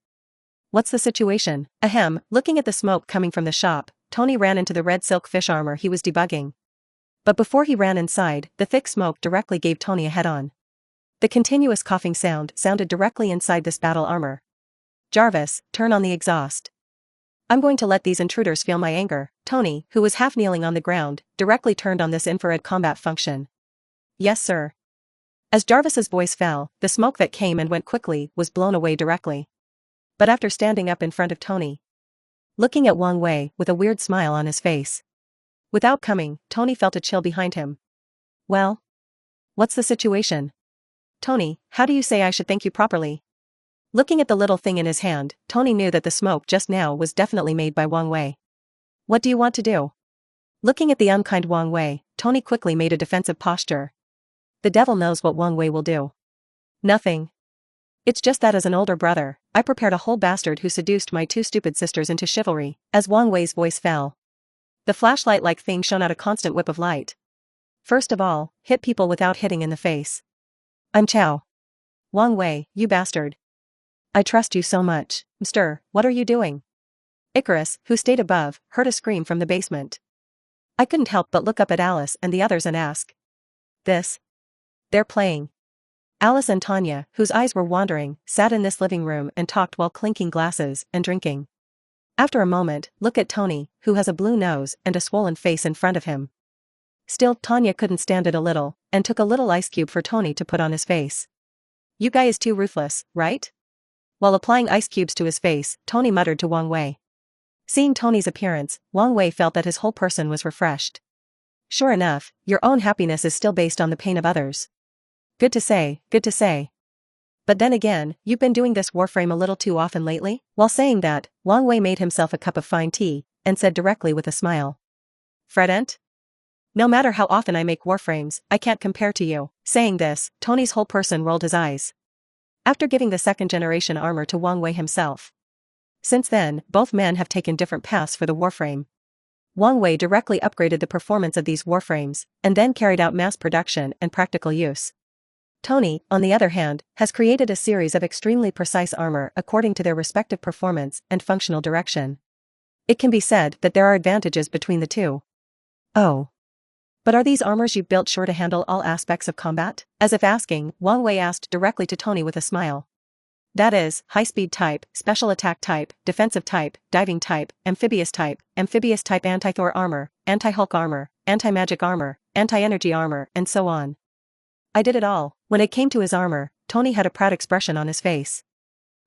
What's the situation? Ahem, looking at the smoke coming from the shop, Tony ran into the red silk fish armor he was debugging. But before he ran inside, the thick smoke directly gave Tony a head-on. The continuous coughing sound sounded directly inside this battle armor. Jarvis, turn on the exhaust. I'm going to let these intruders feel my anger. Tony, who was half kneeling on the ground, directly turned on this infrared combat function. Yes, sir. As Jarvis's voice fell, the smoke that came and went quickly was blown away directly. But after standing up in front of Tony, looking at Wang Wei with a weird smile on his face. Without coming, Tony felt a chill behind him. Well? What's the situation? Tony, how do you say I should thank you properly? Looking at the little thing in his hand, Tony knew that the smoke just now was definitely made by Wang Wei. What do you want to do? Looking at the unkind Wang Wei, Tony quickly made a defensive posture. The devil knows what Wang Wei will do. Nothing. It's just that as an older brother, I prepared a whole bastard who seduced my two stupid sisters into chivalry. As Wang Wei's voice fell, the flashlight-like thing shone out a constant whip of light. First of all, hit people without hitting in the face. I'm Chow. Wang Wei, you bastard. I trust you so much. Mr. What are you doing? Icarus, who stayed above, heard a scream from the basement. I couldn't help but look up at Alice and the others and ask. This? They're playing. Alice and Tanya, whose eyes were wandering, sat in this living room and talked while clinking glasses and drinking. After a moment, look at Tony, who has a blue nose and a swollen face in front of him. Still, Tanya couldn't stand it a little, and took a little ice cube for Tony to put on his face. "You guy is too ruthless, right?" While applying ice cubes to his face, Tony muttered to Wang Wei. Seeing Tony's appearance, Wang Wei felt that his whole person was refreshed. "Sure enough, your own happiness is still based on the pain of others. Good to say, good to say. But then again, you've been doing this warframe a little too often lately?" While saying that, Wang Wei made himself a cup of fine tea, and said directly with a smile. "Fredent? No matter how often I make warframes, I can't compare to you." Saying this, Tony's whole person rolled his eyes. After giving the second-generation armor to Wang Wei himself. Since then, both men have taken different paths for the warframe. Wang Wei directly upgraded the performance of these warframes, and then carried out mass production and practical use. Tony, on the other hand, has created a series of extremely precise armor according to their respective performance and functional direction. It can be said that there are advantages between the two. "Oh. But are these armors you built sure to handle all aspects of combat?" As if asking, Wang Wei asked directly to Tony with a smile. "That is, high-speed type, special attack type, defensive type, diving type, amphibious type, anti-Thor armor, anti-Hulk armor, anti-magic armor, anti-energy armor, and so on. I did it all." When it came to his armor, Tony had a proud expression on his face.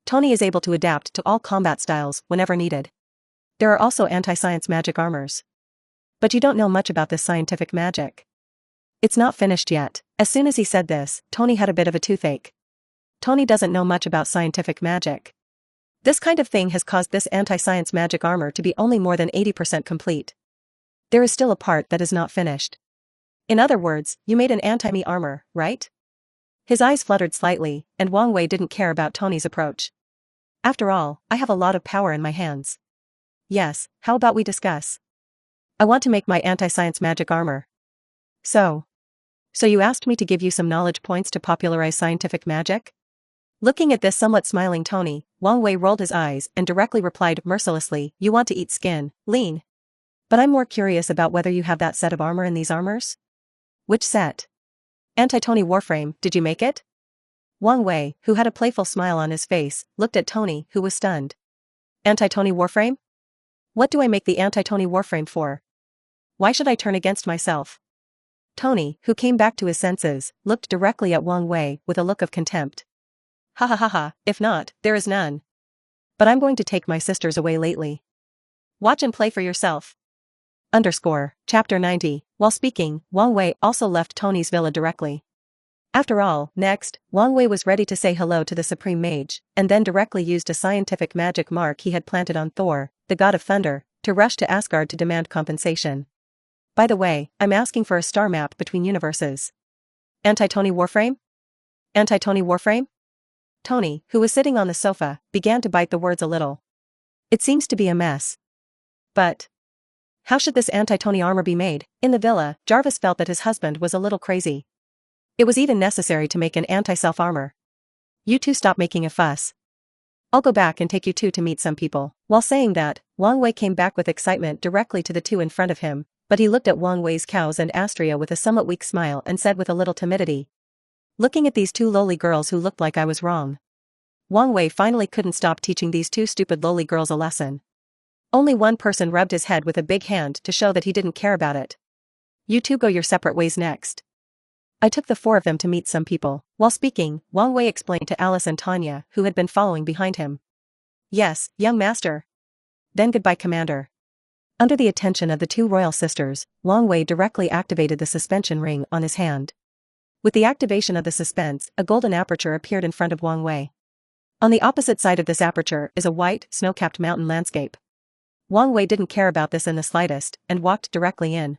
Tony is able to adapt to all combat styles whenever needed. There are also anti-science magic armors. But you don't know much about this scientific magic. It's not finished yet. As soon as he said this, Tony had a bit of a toothache. Tony doesn't know much about scientific magic. This kind of thing has caused this anti-science magic armor to be only more than 80% complete. There is still a part that is not finished. In other words, you made an anti-me armor, right? His eyes fluttered slightly, and Wang Wei didn't care about Tony's approach. "After all, I have a lot of power in my hands. Yes, how about we discuss? I want to make my anti-science magic armor." So you asked me to give you some knowledge points to popularize scientific magic?" Looking at this somewhat smiling Tony, Wang Wei rolled his eyes and directly replied mercilessly, "You want to eat skin, lean. But I'm more curious about whether you have that set of armor in these armors?" "Which set?" "Anti-Tony Warframe, did you make it?" Wang Wei, who had a playful smile on his face, looked at Tony, who was stunned. "Anti-Tony Warframe? What do I make the Anti-Tony Warframe for? Why should I turn against myself?" Tony, who came back to his senses, looked directly at Wang Wei with a look of contempt. "Ha ha ha ha, if not, there is none. But I'm going to take my sisters away lately. Watch and play for yourself." Chapter 90. While speaking, Wang Wei also left Tony's villa directly. After all, next, Wang Wei was ready to say hello to the Supreme Mage, and then directly used a scientific magic mark he had planted on Thor, the god of thunder, to rush to Asgard to demand compensation. "By the way, I'm asking for a star map between universes. Anti-Tony Warframe? Anti-Tony Warframe?" Tony, who was sitting on the sofa, began to bite the words a little. "It seems to be a mess. But how should this anti-Tony armor be made?" In the villa, Jarvis felt that his husband was a little crazy. It was even necessary to make an anti-self armor. "You two stop making a fuss. I'll go back and take you two to meet some people." While saying that, Wang Wei came back with excitement directly to the two in front of him, but he looked at Wang Wei's cows and Astria with a somewhat weak smile and said with a little timidity, "Looking at these two lowly girls who looked like I was wrong." Wang Wei finally couldn't stop teaching these two stupid lowly girls a lesson. Only one person rubbed his head with a big hand to show that he didn't care about it. "You two go your separate ways next. I took the four of them to meet some people." While speaking, Wang Wei explained to Alice and Tanya, who had been following behind him. "Yes, young master. Then goodbye, Commander." Under the attention of the two royal sisters, Wang Wei directly activated the suspension ring on his hand. With the activation of the suspense, a golden aperture appeared in front of Wang Wei. On the opposite side of this aperture is a white, snow-capped mountain landscape. Wang Wei didn't care about this in the slightest, and walked directly in.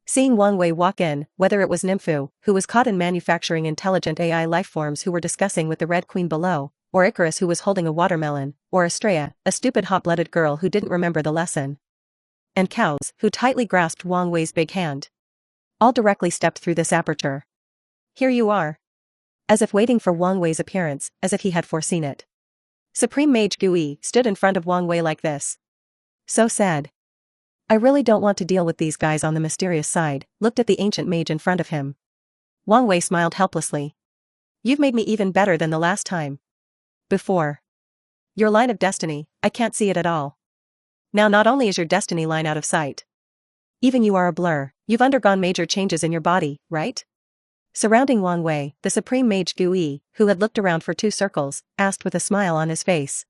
Seeing Wang Wei walk in, whether it was Nymphu, who was caught in manufacturing intelligent AI lifeforms who were discussing with the Red Queen below, or Icarus who was holding a watermelon, or Astrea, a stupid hot-blooded girl who didn't remember the lesson, and cows, who tightly grasped Wang Wei's big hand, all directly stepped through this aperture. "Here you are." As if waiting for Wang Wei's appearance, as if he had foreseen it. Supreme Mage Gui stood in front of Wang Wei like this. So sad. "I really don't want to deal with these guys on the mysterious side," looked at the ancient mage in front of him. Wang Wei smiled helplessly. You've made me even better than the last time. Before. Your line of destiny, I can't see it at all. Now not only is your destiny line out of sight. Even you are a blur, you've undergone major changes in your body, right? Surrounding Wang Wei, the supreme mage Gui, who had looked around for 2 circles, asked with a smile on his face.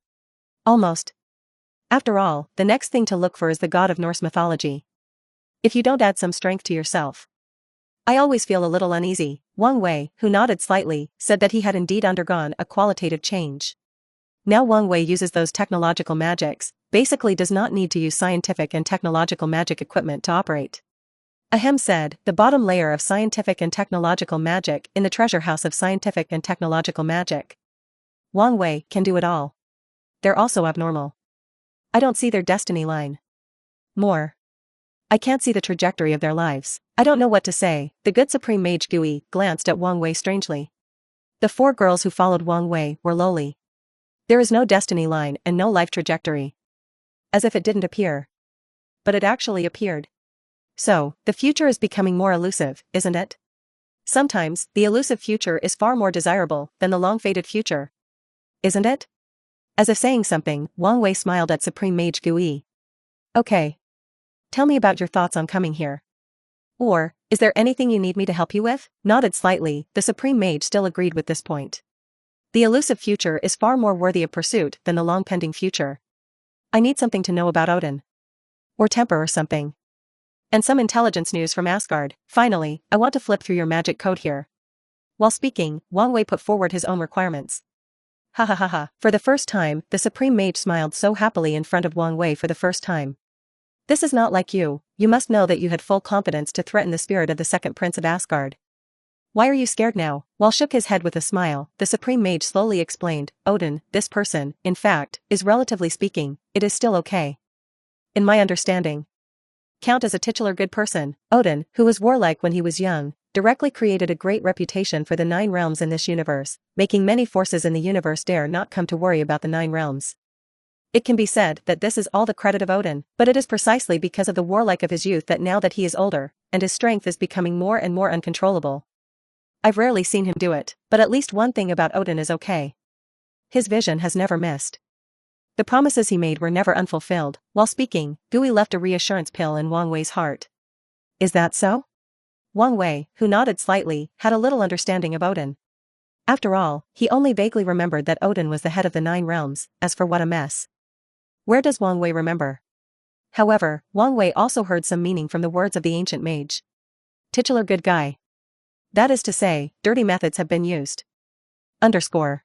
Almost. After all, the next thing to look for is the god of Norse mythology. If you don't add some strength to yourself. I always feel a little uneasy. Wang Wei, who nodded slightly, said that he had indeed undergone a qualitative change. Now Wang Wei uses those technological magics, basically does not need to use scientific and technological magic equipment to operate. Ahem said, the bottom layer of scientific and technological magic in the treasure house of scientific and technological magic. Wang Wei can do it all. They're also abnormal. I don't see their destiny line. More. I can't see the trajectory of their lives. I don't know what to say. The good supreme mage Gui glanced at Wang Wei strangely. The 4 girls who followed Wang Wei were lowly. There is no destiny line and no life trajectory. As if it didn't appear. But it actually appeared. So, the future is becoming more elusive, isn't it? Sometimes, the elusive future is far more desirable than the long-faded future. Isn't it? As if saying something, Wang Wei smiled at Supreme Mage Gui. Okay. Tell me about your thoughts on coming here. Or, is there anything you need me to help you with? Nodded slightly, the Supreme Mage still agreed with this point. The elusive future is far more worthy of pursuit than the long-pending future. I need something to know about Odin. Or temper or something. And some intelligence news from Asgard. Finally, I want to flip through your magic code here. While speaking, Wang Wei put forward his own requirements. Ha ha ha ha. For the first time, the Supreme Mage smiled so happily in front of Wang Wei for the first time. This is not like you must know that you had full confidence to threaten the spirit of the second prince of Asgard. Why are you scared now? While shook his head with a smile, the Supreme Mage slowly explained, Odin, this person, in fact, is relatively speaking, it is still okay. In my understanding. Count as a titular good person. Odin, who was warlike when he was young, directly created a great reputation for the 9 realms in this universe, making many forces in the universe dare not come to worry about the 9 realms. It can be said that this is all the credit of Odin, but it is precisely because of the warlike of his youth that now that he is older, and his strength is becoming more and more uncontrollable. I've rarely seen him do it, but at least one thing about Odin is okay. His vision has never missed. The promises he made were never unfulfilled. While speaking, Gui left a reassurance pill in Wang Wei's heart. Is that so? Wang Wei, who nodded slightly, had a little understanding of Odin. After all, he only vaguely remembered that Odin was the head of the 9 realms. As for what a mess. Where does Wang Wei remember? However, Wang Wei also heard some meaning from the words of the ancient mage. Titular good guy. That is to say, dirty methods have been used. _